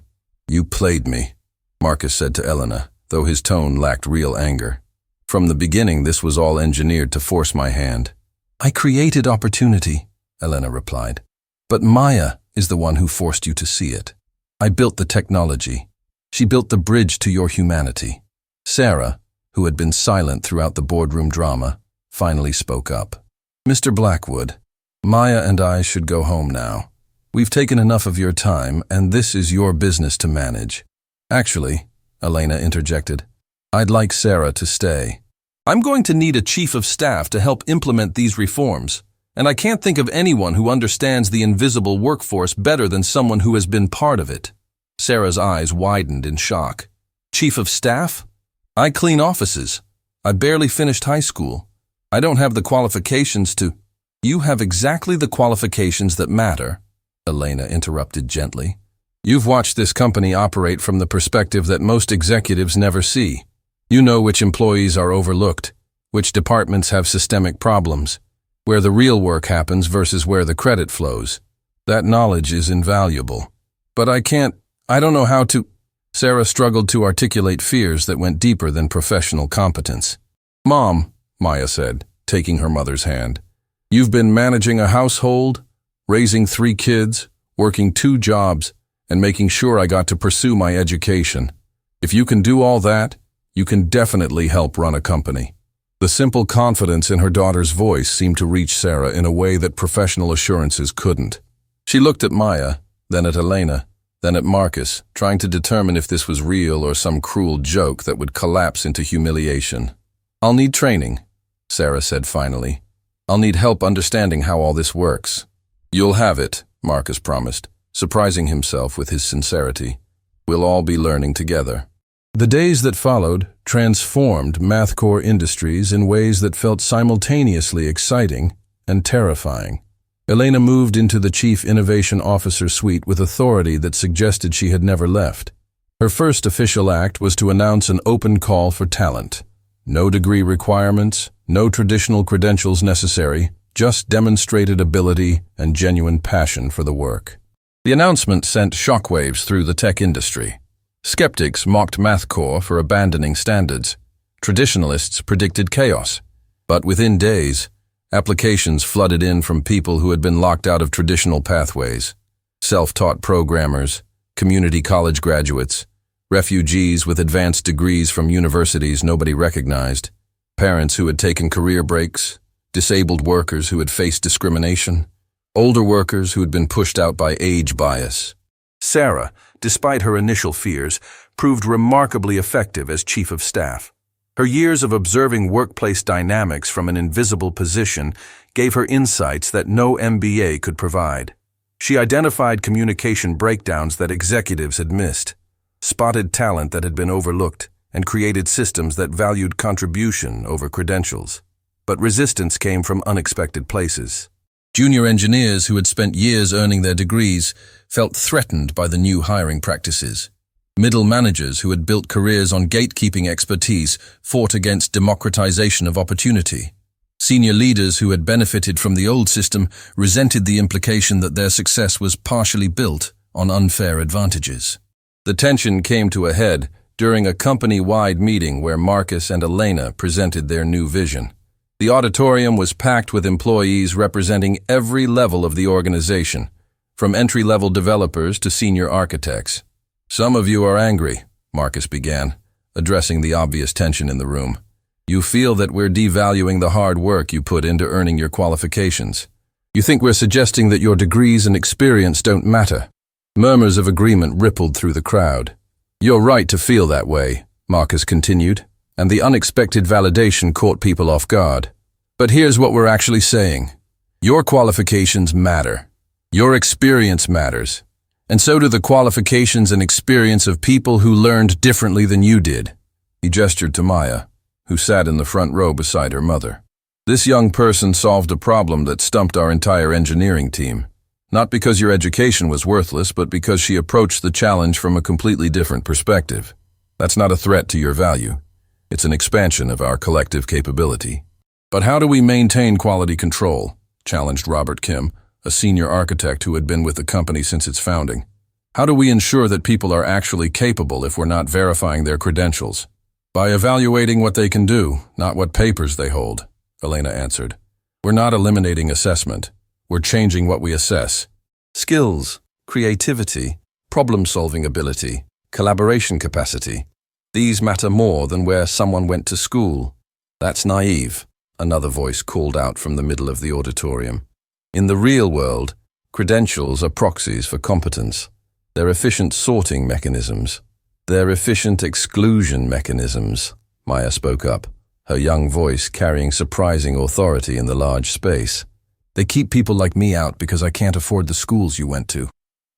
You played me, Marcus said to Elena, though his tone lacked real anger. From the beginning, this was all engineered to force my hand. I created opportunity, Elena replied. But Maya is the one who forced you to see it. I built the technology. She built the bridge to your humanity. Sarah, who had been silent throughout the boardroom drama, finally spoke up. Mr. Blackwood, Maya and I should go home now. We've taken enough of your time, and this is your business to manage. Actually, Elena interjected, I'd like Sarah to stay. I'm going to need a chief of staff to help implement these reforms, and I can't think of anyone who understands the invisible workforce better than someone who has been part of it. Sarah's eyes widened in shock. Chief of staff? I clean offices. I barely finished high school. I don't have the qualifications to— You have exactly the qualifications that matter, Elena interrupted gently. You've watched this company operate from the perspective that most executives never see. You know which employees are overlooked, which departments have systemic problems, where the real work happens versus where the credit flows. That knowledge is invaluable. But I don't know how to— Sarah struggled to articulate fears that went deeper than professional competence. Mom, Maya said, taking her mother's hand, you've been managing a household, raising 3 kids, working 2 jobs, and making sure I got to pursue my education. If you can do all that, you can definitely help run a company. The simple confidence in her daughter's voice seemed to reach Sarah in a way that professional assurances couldn't. She looked at Maya, then at Elena, then at Marcus, trying to determine if this was real or some cruel joke that would collapse into humiliation. "I'll need training," Sarah said finally. "I'll need help understanding how all this works." "You'll have it," Marcus promised, surprising himself with his sincerity. "We'll all be learning together." The days that followed transformed MathCore Industries in ways that felt simultaneously exciting and terrifying. Elena moved into the Chief Innovation Officer suite with authority that suggested she had never left. Her first official act was to announce an open call for talent. No degree requirements, no traditional credentials necessary, just demonstrated ability and genuine passion for the work. The announcement sent shockwaves through the tech industry. Skeptics mocked MathCore for abandoning standards. Traditionalists predicted chaos. But within days, applications flooded in from people who had been locked out of traditional pathways. Self-taught programmers, community college graduates, refugees with advanced degrees from universities nobody recognized, parents who had taken career breaks, disabled workers who had faced discrimination, older workers who had been pushed out by age bias. Sarah, despite her initial fears, proved remarkably effective as chief of staff. Her years of observing workplace dynamics from an invisible position gave her insights that no MBA could provide. She identified communication breakdowns that executives had missed, spotted talent that had been overlooked, and created systems that valued contribution over credentials. But resistance came from unexpected places. Junior engineers who had spent years earning their degrees felt threatened by the new hiring practices. Middle managers who had built careers on gatekeeping expertise fought against democratization of opportunity. Senior leaders who had benefited from the old system resented the implication that their success was partially built on unfair advantages. The tension came to a head during a company-wide meeting where Marcus and Elena presented their new vision. The auditorium was packed with employees representing every level of the organization, from entry-level developers to senior architects. "Some of you are angry," Marcus began, addressing the obvious tension in the room. "You feel that we're devaluing the hard work you put into earning your qualifications. You think we're suggesting that your degrees and experience don't matter." Murmurs of agreement rippled through the crowd. "You're right to feel that way," Marcus continued, and the unexpected validation caught people off guard. "But here's what we're actually saying. Your qualifications matter. Your experience matters. And so do the qualifications and experience of people who learned differently than you did." He gestured to Maya, who sat in the front row beside her mother. "This young person solved a problem that stumped our entire engineering team. Not because your education was worthless, but because she approached the challenge from a completely different perspective. That's not a threat to your value. It's an expansion of our collective capability." "But how do we maintain quality control?" challenged Robert Kim, a senior architect who had been with the company since its founding. "How do we ensure that people are actually capable if we're not verifying their credentials?" "By evaluating what they can do, not what papers they hold," Elena answered. "We're not eliminating assessment. We're changing what we assess. Skills, creativity, problem-solving ability, collaboration capacity. These matter more than where someone went to school." "That's naive," another voice called out from the middle of the auditorium. "In the real world, credentials are proxies for competence. They're efficient sorting mechanisms. They're efficient exclusion mechanisms," Maya spoke up, her young voice carrying surprising authority in the large space. "They keep people like me out because I can't afford the schools you went to.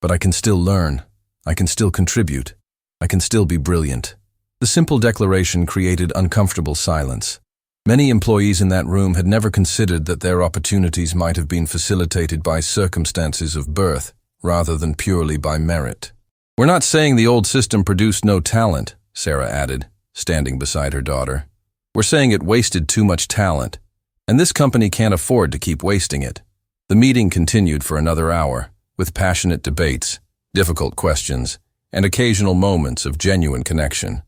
But I can still learn. I can still contribute. I can still be brilliant." The simple declaration created uncomfortable silence. Many employees in that room had never considered that their opportunities might have been facilitated by circumstances of birth rather than purely by merit. "We're not saying the old system produced no talent," Sarah added, standing beside her daughter. "We're saying it wasted too much talent, and this company can't afford to keep wasting it." The meeting continued for another hour, with passionate debates, difficult questions, and occasional moments of genuine connection.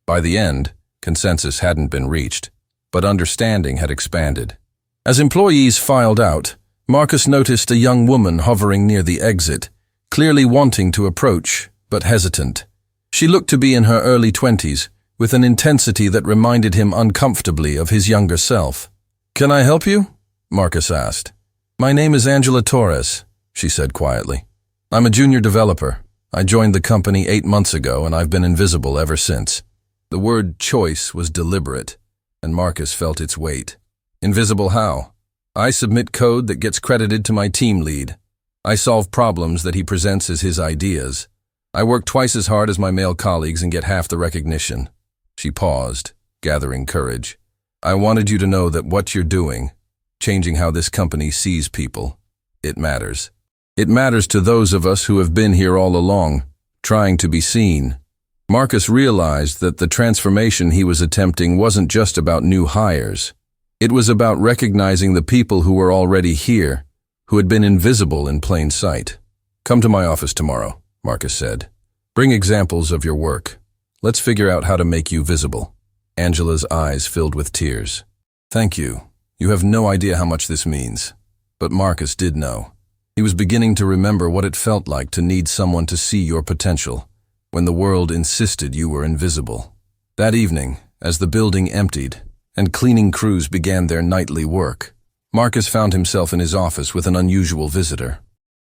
By the end, consensus hadn't been reached, but understanding had expanded. As employees filed out, Marcus noticed a young woman hovering near the exit, clearly wanting to approach, but hesitant. She looked to be in her early 20s, with an intensity that reminded him uncomfortably of his younger self. "Can I help you?" Marcus asked. "My name is Angela Torres," she said quietly. "I'm a junior developer. I joined the company 8 months ago, and I've been invisible ever since." The word choice was deliberate, and Marcus felt its weight. "Invisible how?" "I submit code that gets credited to my team lead. I solve problems that he presents as his ideas. I work twice as hard as my male colleagues and get half the recognition." She paused, gathering courage. "I wanted you to know that what you're doing, changing how this company sees people, it matters. It matters to those of us who have been here all along, trying to be seen." Marcus realized that the transformation he was attempting wasn't just about new hires. It was about recognizing the people who were already here, who had been invisible in plain sight. "Come to my office tomorrow," Marcus said. "Bring examples of your work. Let's figure out how to make you visible." Angela's eyes filled with tears. "Thank you. You have no idea how much this means." But Marcus did know. He was beginning to remember what it felt like to need someone to see your potential, when the world insisted you were invisible. That evening, as the building emptied and cleaning crews began their nightly work, Marcus found himself in his office with an unusual visitor.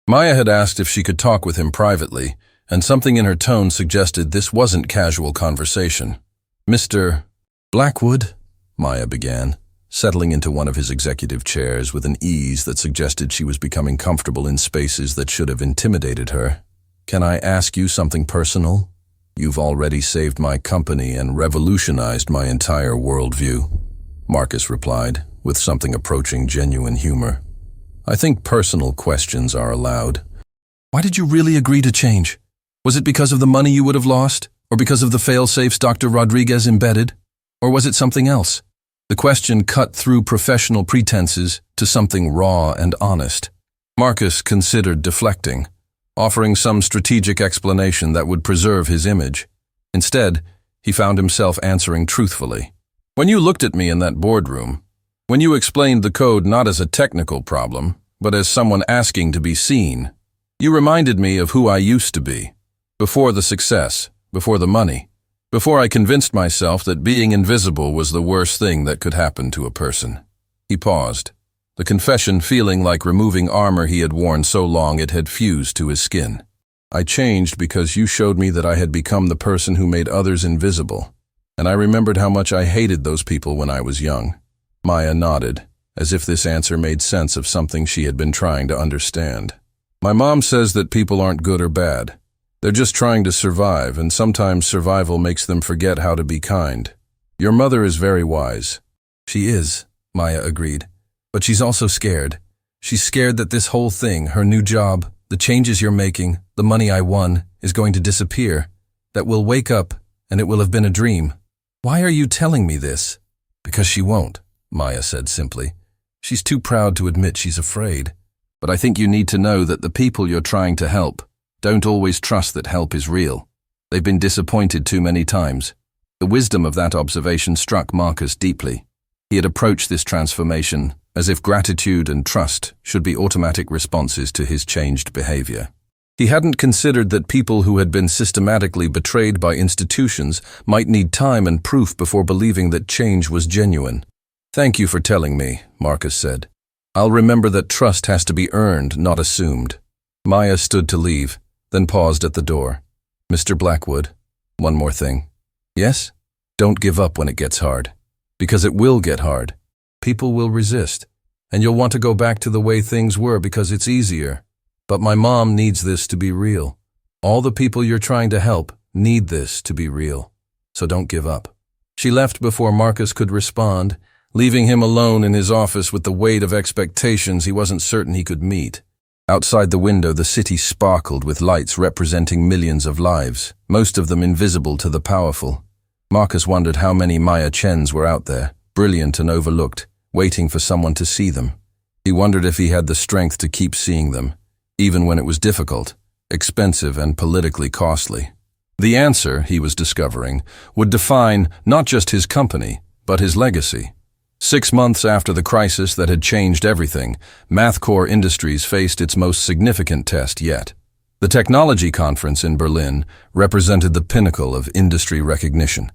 Maya had asked if she could talk with him privately, and something in her tone suggested this wasn't casual conversation. "Mr. Blackwood," Maya began, settling into one of his executive chairs with an ease that suggested she was becoming comfortable in spaces that should have intimidated her. "Can I ask you something personal? You've already saved my company and revolutionized my entire worldview," Marcus replied, with something approaching genuine humor. "I think personal questions are allowed." "Why did you really agree to change? Was it because of the money you would have lost? Or because of the fail-safes Dr. Rodriguez embedded? Or was it something else?" The question cut through professional pretenses to something raw and honest. Marcus considered deflecting, offering some strategic explanation that would preserve his image. Instead, he found himself answering truthfully. "When you looked at me in that boardroom, when you explained the code not as a technical problem, but as someone asking to be seen, you reminded me of who I used to be, before the success, before the money, before I convinced myself that being invisible was the worst thing that could happen to a person." He paused, the confession feeling like removing armor he had worn so long it had fused to his skin. "I changed because you showed me that I had become the person who made others invisible, and I remembered how much I hated those people when I was young." Maya nodded, as if this answer made sense of something she had been trying to understand. "My mom says that people aren't good or bad. They're just trying to survive, and sometimes survival makes them forget how to be kind. Your mother is very wise." "She is," Maya agreed. "But she's also scared. She's scared that this whole thing, her new job, the changes you're making, the money I won, is going to disappear. That we'll wake up, and it will have been a dream." "Why are you telling me this?" "Because she won't," Maya said simply. "She's too proud to admit she's afraid. But I think you need to know that the people you're trying to help don't always trust that help is real. They've been disappointed too many times." The wisdom of that observation struck Marcus deeply. He had approached this transformation as if gratitude and trust should be automatic responses to his changed behavior. He hadn't considered that people who had been systematically betrayed by institutions might need time and proof before believing that change was genuine. "Thank you for telling me," Marcus said. "I'll remember that trust has to be earned, not assumed." Maya stood to leave, then paused at the door. "Mr. Blackwood, one more thing." "Yes?" "Don't give up when it gets hard. Because it will get hard. People will resist, and you'll want to go back to the way things were because it's easier. But my mom needs this to be real. All the people you're trying to help need this to be real. So don't give up." She left before Marcus could respond, leaving him alone in his office with the weight of expectations he wasn't certain he could meet. Outside the window, the city sparkled with lights representing millions of lives, most of them invisible to the powerful. Marcus wondered how many Maya Chens were out there, brilliant and overlooked, waiting for someone to see them. He wondered if he had the strength to keep seeing them, even when it was difficult, expensive, and politically costly. The answer, he was discovering, would define not just his company, but his legacy. 6 months after the crisis that had changed everything, MathCore Industries faced its most significant test yet. The technology conference in Berlin represented the pinnacle of industry recognition,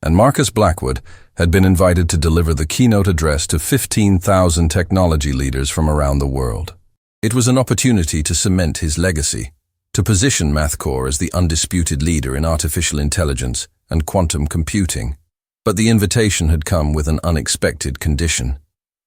and Marcus Blackwood had been invited to deliver the keynote address to 15,000 technology leaders from around the world. It was an opportunity to cement his legacy, to position MathCore as the undisputed leader in artificial intelligence and quantum computing. But the invitation had come with an unexpected condition.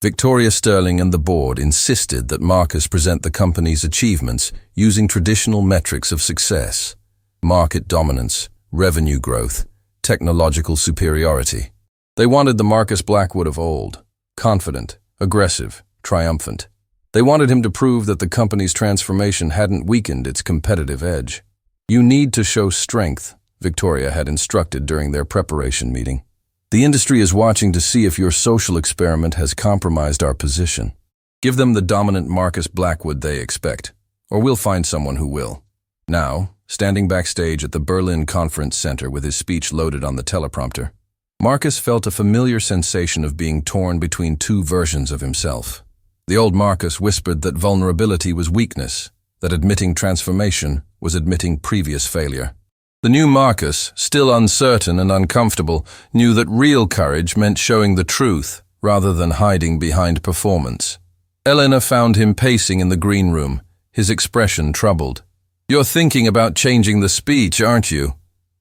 Victoria Sterling and the board insisted that Marcus present the company's achievements using traditional metrics of success: market dominance, revenue growth, technological superiority. They wanted the Marcus Blackwood of old, confident, aggressive, triumphant. They wanted him to prove that the company's transformation hadn't weakened its competitive edge. "You need to show strength," Victoria had instructed during their preparation meeting. "The industry is watching to see if your social experiment has compromised our position. Give them the dominant Marcus Blackwood they expect, or we'll find someone who will." Now, standing backstage at the Berlin Conference Center with his speech loaded on the teleprompter, Marcus felt a familiar sensation of being torn between two versions of himself. The old Marcus whispered that vulnerability was weakness, that admitting transformation was admitting previous failure. The new Marcus, still uncertain and uncomfortable, knew that real courage meant showing the truth rather than hiding behind performance. Elena found him pacing in the green room, his expression troubled. "You're thinking about changing the speech, aren't you?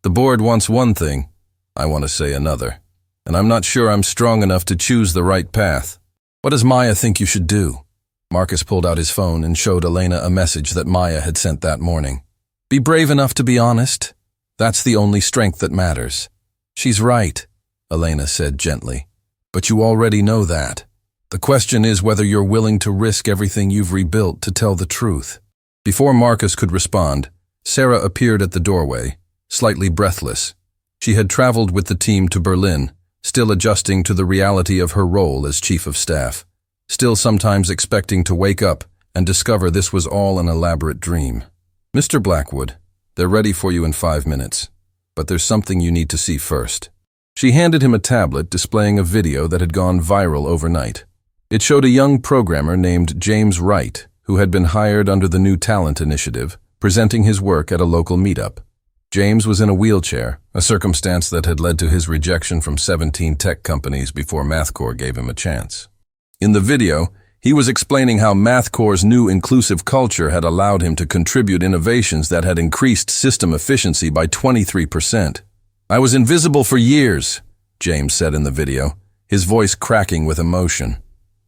The board wants one thing. I want to say another. And I'm not sure I'm strong enough to choose the right path. What does Maya think you should do?" Marcus pulled out his phone and showed Elena a message that Maya had sent that morning. "Be brave enough to be honest. That's the only strength that matters." "She's right," Elena said gently. "But you already know that. The question is whether you're willing to risk everything you've rebuilt to tell the truth." Before Marcus could respond, Sarah appeared at the doorway, slightly breathless. She had traveled with the team to Berlin, still adjusting to the reality of her role as chief of staff, still sometimes expecting to wake up and discover this was all an elaborate dream. "Mr. Blackwood, they're ready for you in 5 minutes, but there's something you need to see first." She handed him a tablet displaying a video that had gone viral overnight. It showed a young programmer named James Wright, who had been hired under the New Talent Initiative, presenting his work at a local meetup. James was in a wheelchair, a circumstance that had led to his rejection from 17 tech companies before MathCore gave him a chance. In the video, he was explaining how MathCore's new inclusive culture had allowed him to contribute innovations that had increased system efficiency by 23%. "I was invisible for years," James said in the video, his voice cracking with emotion.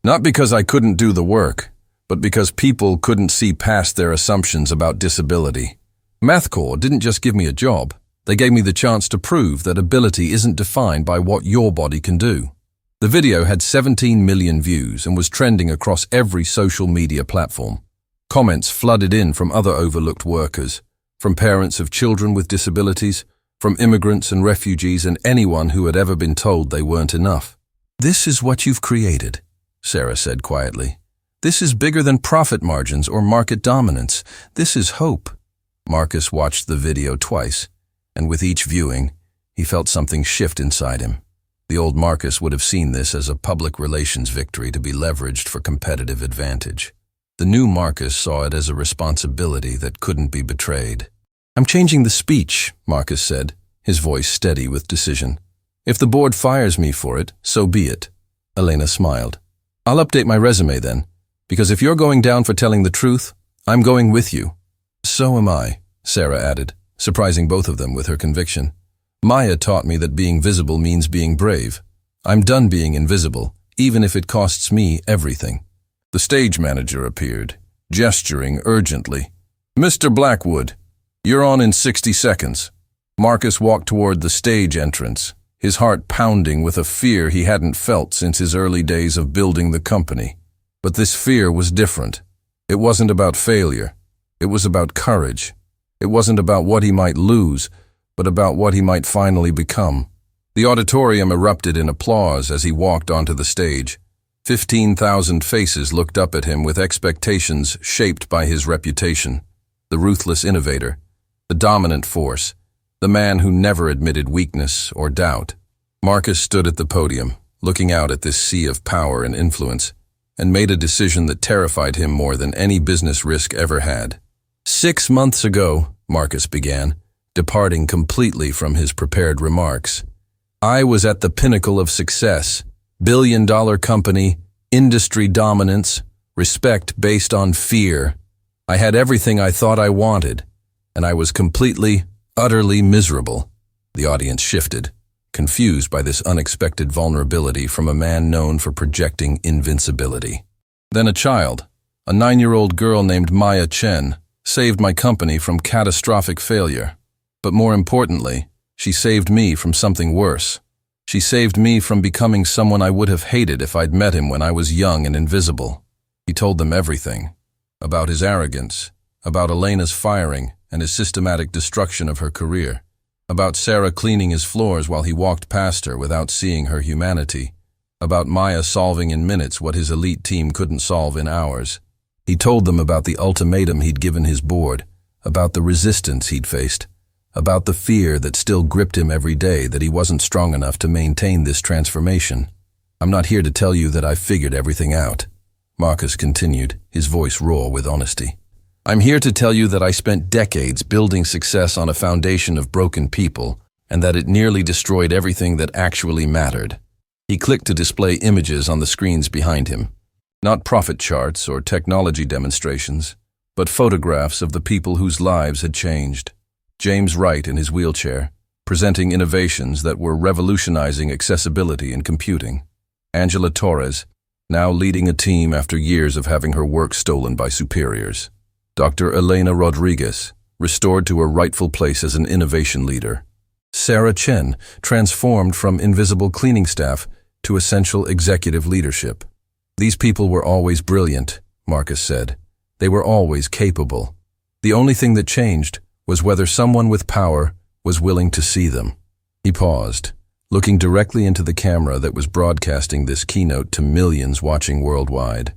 "Not because I couldn't do the work, but because people couldn't see past their assumptions about disability. MathCore didn't just give me a job, they gave me the chance to prove that ability isn't defined by what your body can do." The video had 17 million views and was trending across every social media platform. Comments flooded in from other overlooked workers, from parents of children with disabilities, from immigrants and refugees, and anyone who had ever been told they weren't enough. "This is what you've created," Sarah said quietly. "This is bigger than profit margins or market dominance. This is hope." Marcus watched the video twice, and with each viewing, he felt something shift inside him. The old Marcus would have seen this as a public relations victory to be leveraged for competitive advantage. The new Marcus saw it as a responsibility that couldn't be betrayed. "I'm changing the speech," Marcus said, his voice steady with decision. "If the board fires me for it, so be it." Elena smiled. "I'll update my resume then, because if you're going down for telling the truth, I'm going with you." "So am I," Sarah added, surprising both of them with her conviction. "Maya taught me that being visible means being brave. I'm done being invisible, even if it costs me everything." The stage manager appeared, gesturing urgently. "Mr. Blackwood, you're on in 60 seconds. Marcus walked toward the stage entrance, his heart pounding with a fear he hadn't felt since his early days of building the company. But this fear was different. It wasn't about failure. It was about courage. It wasn't about what he might lose, but about what he might finally become. The auditorium erupted in applause as he walked onto the stage. 15,000 faces looked up at him with expectations shaped by his reputation. The ruthless innovator, the dominant force, the man who never admitted weakness or doubt. Marcus stood at the podium, looking out at this sea of power and influence, and made a decision that terrified him more than any business risk ever had. 6 months ago, Marcus began, departing completely from his prepared remarks. I was at the pinnacle of success, billion-dollar company, industry dominance, respect based on fear. I had everything I thought I wanted, and I was completely, utterly miserable. The audience shifted, confused by this unexpected vulnerability from a man known for projecting invincibility. Then a child, a 9-year-old girl named Maya Chen, saved my company from catastrophic failure. But more importantly, she saved me from something worse. She saved me from becoming someone I would have hated if I'd met him when I was young and invisible. He told them everything. About his arrogance, about Elena's firing and his systematic destruction of her career, about Sarah cleaning his floors while he walked past her without seeing her humanity, about Maya solving in minutes what his elite team couldn't solve in hours. He told them about the ultimatum he'd given his board, about the resistance he'd faced, about the fear that still gripped him every day that he wasn't strong enough to maintain this transformation. I'm not here to tell you that I figured everything out, Marcus continued, his voice raw with honesty. I'm here to tell you that I spent decades building success on a foundation of broken people, and that it nearly destroyed everything that actually mattered. He clicked to display images on the screens behind him. Not profit charts or technology demonstrations, but photographs of the people whose lives had changed. James Wright in his wheelchair, presenting innovations that were revolutionizing accessibility in computing. Angela Torres, now leading a team after years of having her work stolen by superiors. Dr. Elena Rodriguez, restored to her rightful place as an innovation leader. Sarah Chen, transformed from invisible cleaning staff to essential executive leadership. These people were always brilliant, Marcus said. They were always capable. The only thing that changed was whether someone with power was willing to see them. He paused, looking directly into the camera that was broadcasting this keynote to millions watching worldwide.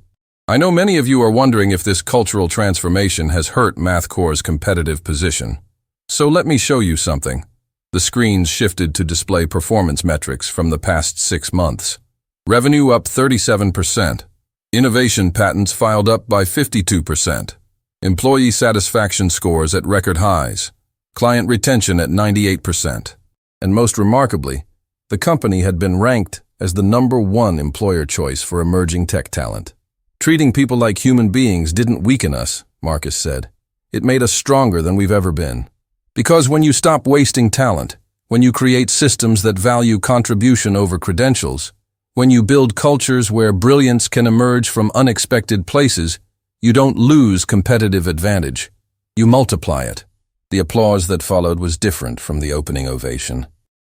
I know many of you are wondering if this cultural transformation has hurt MathCore's competitive position. So let me show you something. The screens shifted to display performance metrics from the past 6 months. Revenue up 37%. Innovation patents filed up by 52%. Employee satisfaction scores at record highs. Client retention at 98%. And most remarkably, the company had been ranked as the #1 employer choice for emerging tech talent. Treating people like human beings didn't weaken us, Marcus said. It made us stronger than we've ever been. Because when you stop wasting talent, when you create systems that value contribution over credentials, when you build cultures where brilliance can emerge from unexpected places, you don't lose competitive advantage. You multiply it. The applause that followed was different from the opening ovation.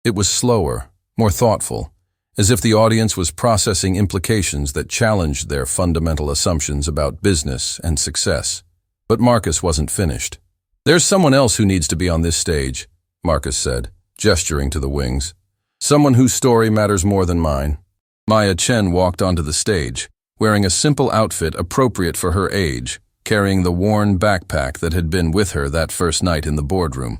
It was slower, more thoughtful, as if the audience was processing implications that challenged their fundamental assumptions about business and success. But Marcus wasn't finished. There's someone else who needs to be on this stage, Marcus said, gesturing to the wings. Someone whose story matters more than mine. Maya Chen walked onto the stage, wearing a simple outfit appropriate for her age, carrying the worn backpack that had been with her that first night in the boardroom.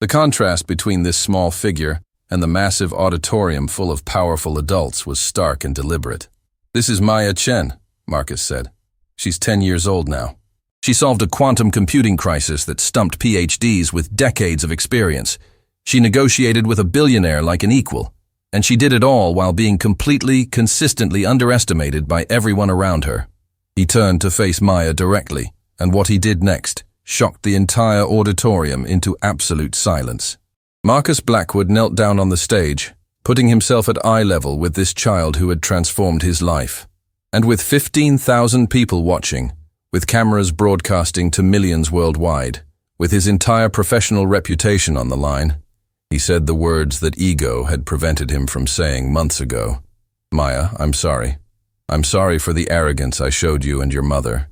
The contrast between this small figure and the massive auditorium full of powerful adults was stark and deliberate. This is Maya Chen, Marcus said. She's 10 years old now. She solved a quantum computing crisis that stumped PhDs with decades of experience. She negotiated with a billionaire like an equal. And she did it all while being consistently underestimated by everyone around her. He turned to face Maya directly, and what he did next shocked the entire auditorium into absolute silence. Marcus Blackwood knelt down on the stage, putting himself at eye level with this child who had transformed his life. And with 15,000 people watching, with cameras broadcasting to millions worldwide, with his entire professional reputation on the line, he said the words that ego had prevented him from saying months ago. Maya, I'm sorry. I'm sorry for the arrogance I showed you and your mother.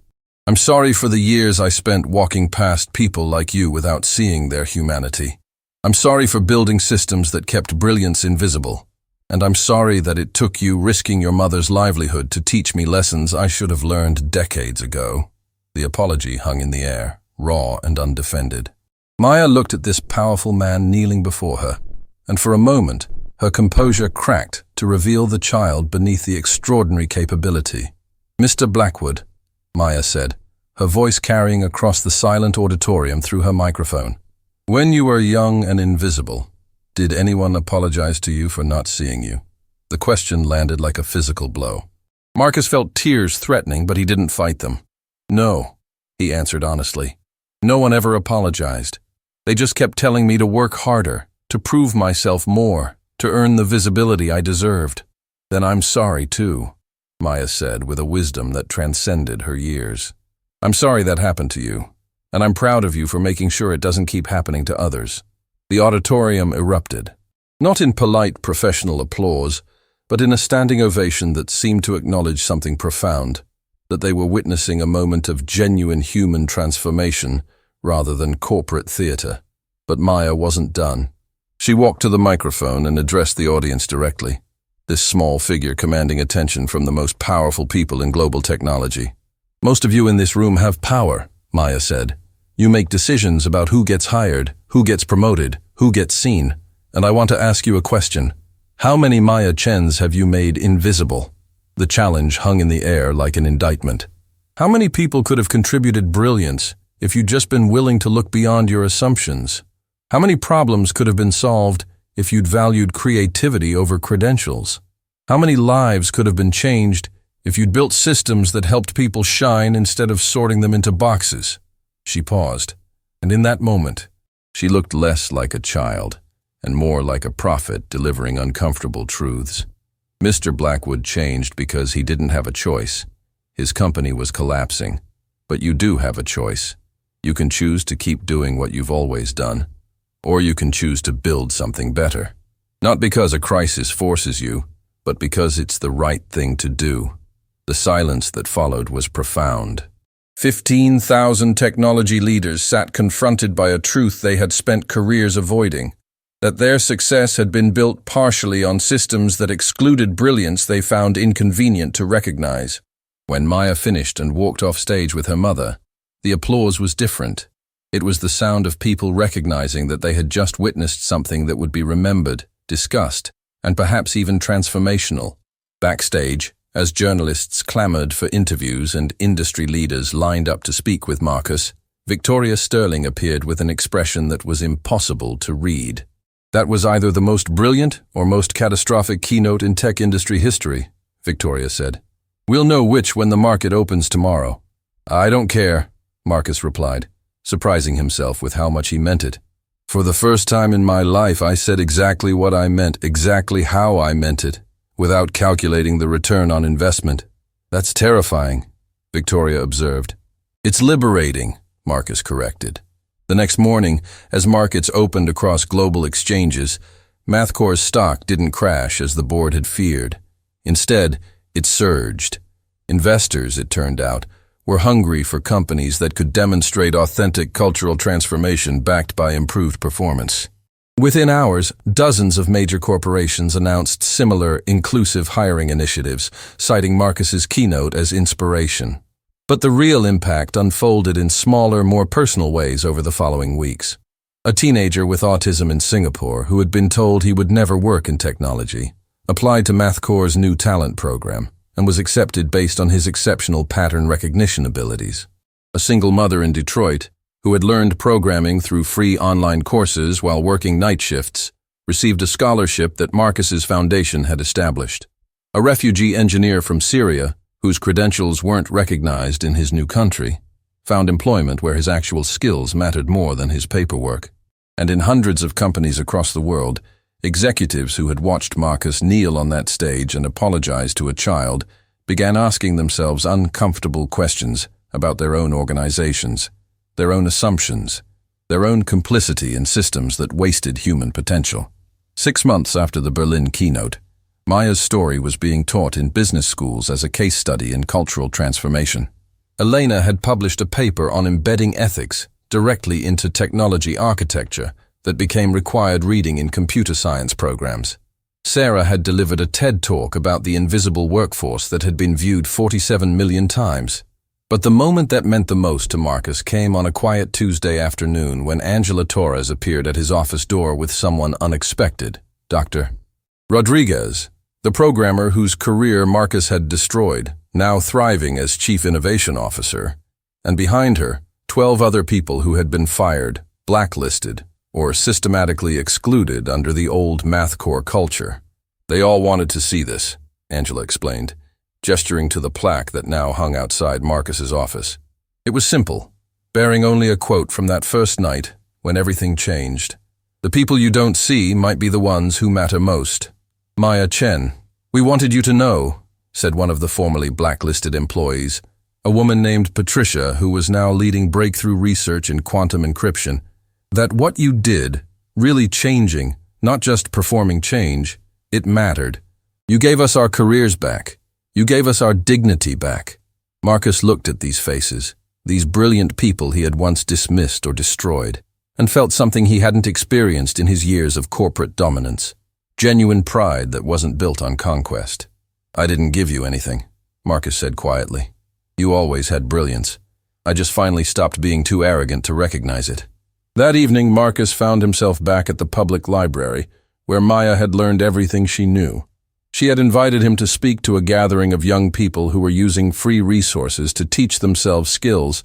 I'm sorry for the years I spent walking past people like you without seeing their humanity. I'm sorry for building systems that kept brilliance invisible. And I'm sorry that it took you risking your mother's livelihood to teach me lessons I should have learned decades ago. The apology hung in the air, raw and undefended. Maya looked at this powerful man kneeling before her, and for a moment, her composure cracked to reveal the child beneath the extraordinary capability. Mr. Blackwood, Maya said, her voice carrying across the silent auditorium through her microphone. When you were young and invisible, did anyone apologize to you for not seeing you? The question landed like a physical blow. Marcus felt tears threatening, but he didn't fight them. No, he answered honestly. No one ever apologized. They just kept telling me to work harder, to prove myself more, to earn the visibility I deserved. Then I'm sorry too, Maya said with a wisdom that transcended her years. I'm sorry that happened to you, and I'm proud of you for making sure it doesn't keep happening to others. The auditorium erupted, not in polite professional applause, but in a standing ovation that seemed to acknowledge something profound, that they were witnessing a moment of genuine human transformation rather than corporate theater. But Maya wasn't done. She walked to the microphone and addressed the audience directly, this small figure commanding attention from the most powerful people in global technology. Most of you in this room have power, Maya said. You make decisions about who gets hired, who gets promoted, who gets seen. And I want to ask you a question. How many Maya Chens have you made invisible? The challenge hung in the air like an indictment. How many people could have contributed brilliance if you'd just been willing to look beyond your assumptions? How many problems could have been solved if you'd valued creativity over credentials? How many lives could have been changed if you'd built systems that helped people shine instead of sorting them into boxes? She paused, and in that moment, she looked less like a child and more like a prophet delivering uncomfortable truths. Mr. Blackwood changed because he didn't have a choice. His company was collapsing. But you do have a choice. You can choose to keep doing what you've always done, or you can choose to build something better. Not because a crisis forces you, but because it's the right thing to do. The silence that followed was profound. 15,000 technology leaders sat confronted by a truth they had spent careers avoiding, that their success had been built partially on systems that excluded brilliance they found inconvenient to recognize. When Maya finished and walked off stage with her mother, the applause was different. It was the sound of people recognizing that they had just witnessed something that would be remembered, discussed, and perhaps even transformational. Backstage, as journalists clamored for interviews and industry leaders lined up to speak with Marcus, Victoria Sterling appeared with an expression that was impossible to read. That was either the most brilliant or most catastrophic keynote in tech industry history, Victoria said. We'll know which when the market opens tomorrow. I don't care, Marcus replied, surprising himself with how much he meant it. For the first time in my life, I said exactly what I meant, exactly how I meant it, without calculating the return on investment. That's terrifying, Victoria observed. It's liberating, Marcus corrected. The next morning, as markets opened across global exchanges, Mathcore's stock didn't crash as the board had feared. Instead, it surged. Investors, it turned out, were hungry for companies that could demonstrate authentic cultural transformation backed by improved performance. Within hours, dozens of major corporations announced similar inclusive hiring initiatives, citing Marcus's keynote as inspiration. But the real impact unfolded in smaller, more personal ways over the following weeks. A teenager with autism in Singapore, who had been told he would never work in technology, applied to Mathcore's new talent program and was accepted based on his exceptional pattern recognition abilities. A single mother in Detroit, who had learned programming through free online courses while working night shifts, received a scholarship that Marcus's foundation had established. A refugee engineer from Syria, whose credentials weren't recognized in his new country, found employment where his actual skills mattered more than his paperwork. And in hundreds of companies across the world, executives who had watched Marcus kneel on that stage and apologize to a child began asking themselves uncomfortable questions about their own organizations, their own assumptions, their own complicity in systems that wasted human potential. 6 months after the Berlin keynote, Maya's story was being taught in business schools as a case study in cultural transformation. Elena had published a paper on embedding ethics directly into technology architecture that became required reading in computer science programs. Sarah had delivered a TED talk about the invisible workforce that had been viewed 47 million times. But the moment that meant the most to Marcus came on a quiet Tuesday afternoon when Angela Torres appeared at his office door with someone unexpected, Dr. Rodriguez, the programmer whose career Marcus had destroyed, now thriving as Chief Innovation Officer. and behind her, 12 other people who had been fired, blacklisted, or systematically excluded under the old mathcore culture. They all wanted to see this, Angela explained, gesturing to the plaque that now hung outside Marcus's office. It was simple, bearing only a quote from that first night when everything changed. The people you don't see might be the ones who matter most. Maya Chen, we wanted you to know, said one of the formerly blacklisted employees, a woman named Patricia who was now leading breakthrough research in quantum encryption, that what you did, really changing, not just performing change, it mattered. You gave us our careers back. You gave us our dignity back. Marcus looked at these faces, these brilliant people he had once dismissed or destroyed, and felt something he hadn't experienced in his years of corporate dominance. Genuine pride that wasn't built on conquest. I didn't give you anything, Marcus said quietly. You always had brilliance. I just finally stopped being too arrogant to recognize it. That evening, Marcus found himself back at the public library, where Maya had learned everything she knew. She had invited him to speak to a gathering of young people who were using free resources to teach themselves skills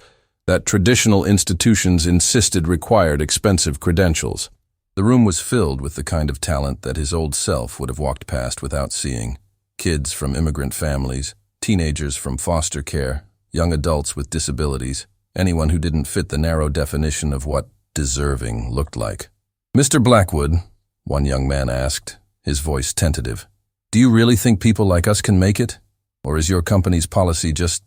that traditional institutions insisted required expensive credentials. The room was filled with the kind of talent that his old self would have walked past without seeing. Kids from immigrant families, teenagers from foster care, young adults with disabilities, anyone who didn't fit the narrow definition of what deserving looked like. Mr. Blackwood, one young man asked, his voice tentative, do you really think people like us can make it? Or is your company's policy just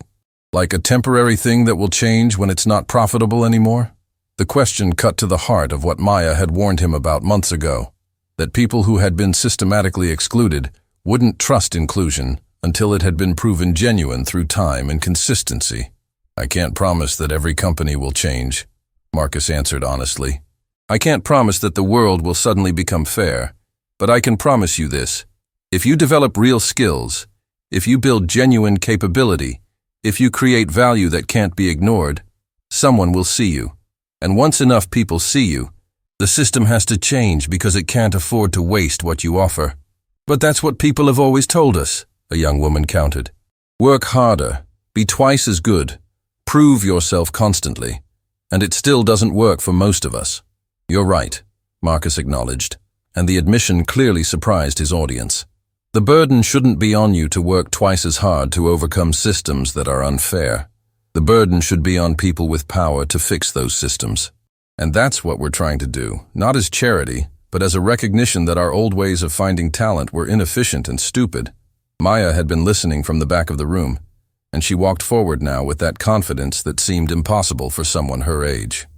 like a temporary thing that will change when it's not profitable anymore? The question cut to the heart of what Maya had warned him about months ago, that people who had been systematically excluded wouldn't trust inclusion until it had been proven genuine through time and consistency. I can't promise that every company will change, Marcus answered honestly. I can't promise that the world will suddenly become fair, but I can promise you this. If you develop real skills, if you build genuine capability, if you create value that can't be ignored, someone will see you. And once enough people see you, the system has to change because it can't afford to waste what you offer. But that's what people have always told us, a young woman countered. Work harder, be twice as good, prove yourself constantly, and it still doesn't work for most of us. You're right, Marcus acknowledged, and the admission clearly surprised his audience. The burden shouldn't be on you to work twice as hard to overcome systems that are unfair. The burden should be on people with power to fix those systems. And that's what we're trying to do, not as charity, but as a recognition that our old ways of finding talent were inefficient and stupid. Maya had been listening from the back of the room, and she walked forward now with that confidence that seemed impossible for someone her age.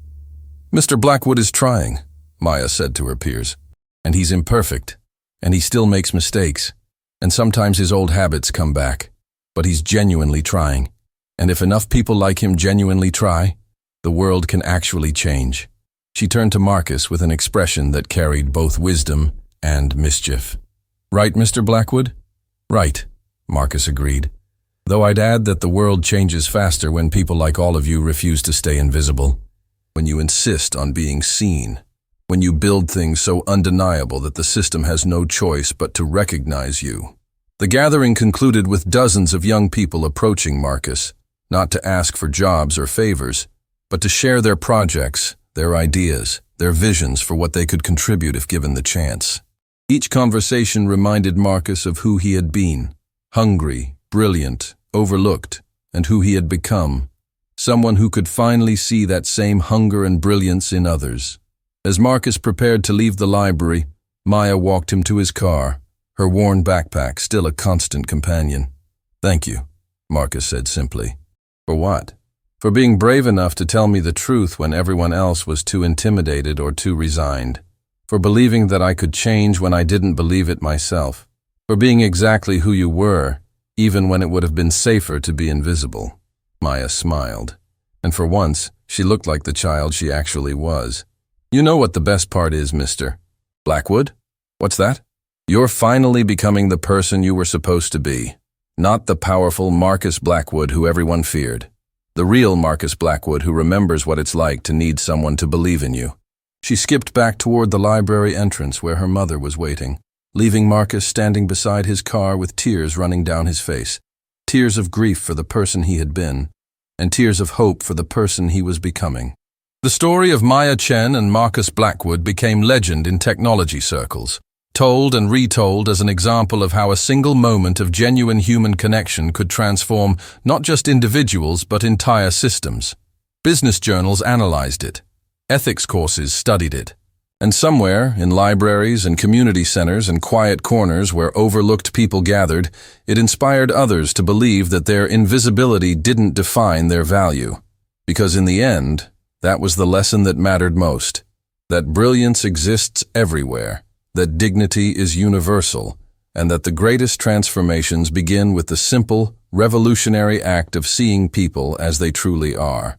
Mr. Blackwood is trying, Maya said to her peers, and he's imperfect, and he still makes mistakes, and sometimes his old habits come back, but he's genuinely trying. And if enough people like him genuinely try, the world can actually change. She turned to Marcus with an expression that carried both wisdom and mischief. Right, Mr. Blackwood? Right, Marcus agreed. Though I'd add that the world changes faster when people like all of you refuse to stay invisible. When you insist on being seen. When you build things so undeniable that the system has no choice but to recognize you. The gathering concluded with dozens of young people approaching Marcus, not to ask for jobs or favors, but to share their projects, their ideas, their visions for what they could contribute if given the chance. Each conversation reminded Marcus of who he had been, hungry, brilliant, overlooked, and who he had become, someone who could finally see that same hunger and brilliance in others. As Marcus prepared to leave the library, Maya walked him to his car, her worn backpack still a constant companion. Thank you, Marcus said simply. For what? For being brave enough to tell me the truth when everyone else was too intimidated or too resigned. For believing that I could change when I didn't believe it myself. For being exactly who you were, even when it would have been safer to be invisible. Maya smiled. And for once, she looked like the child she actually was. You know what the best part is, Mr. Blackwood? What's that? You're finally becoming the person you were supposed to be. Not the powerful Marcus Blackwood who everyone feared. The real Marcus Blackwood who remembers what it's like to need someone to believe in you. She skipped back toward the library entrance where her mother was waiting, leaving Marcus standing beside his car with tears running down his face. Tears of grief for the person he had been, and tears of hope for the person he was becoming. The story of Maya Chen and Marcus Blackwood became legend in technology circles, told and retold as an example of how a single moment of genuine human connection could transform not just individuals but entire systems. Business journals analyzed it. Ethics courses studied it. And somewhere, in libraries and community centers and quiet corners where overlooked people gathered, it inspired others to believe that their invisibility didn't define their value. Because in the end, that was the lesson that mattered most. That brilliance exists everywhere, that dignity is universal, and that the greatest transformations begin with the simple, revolutionary act of seeing people as they truly are.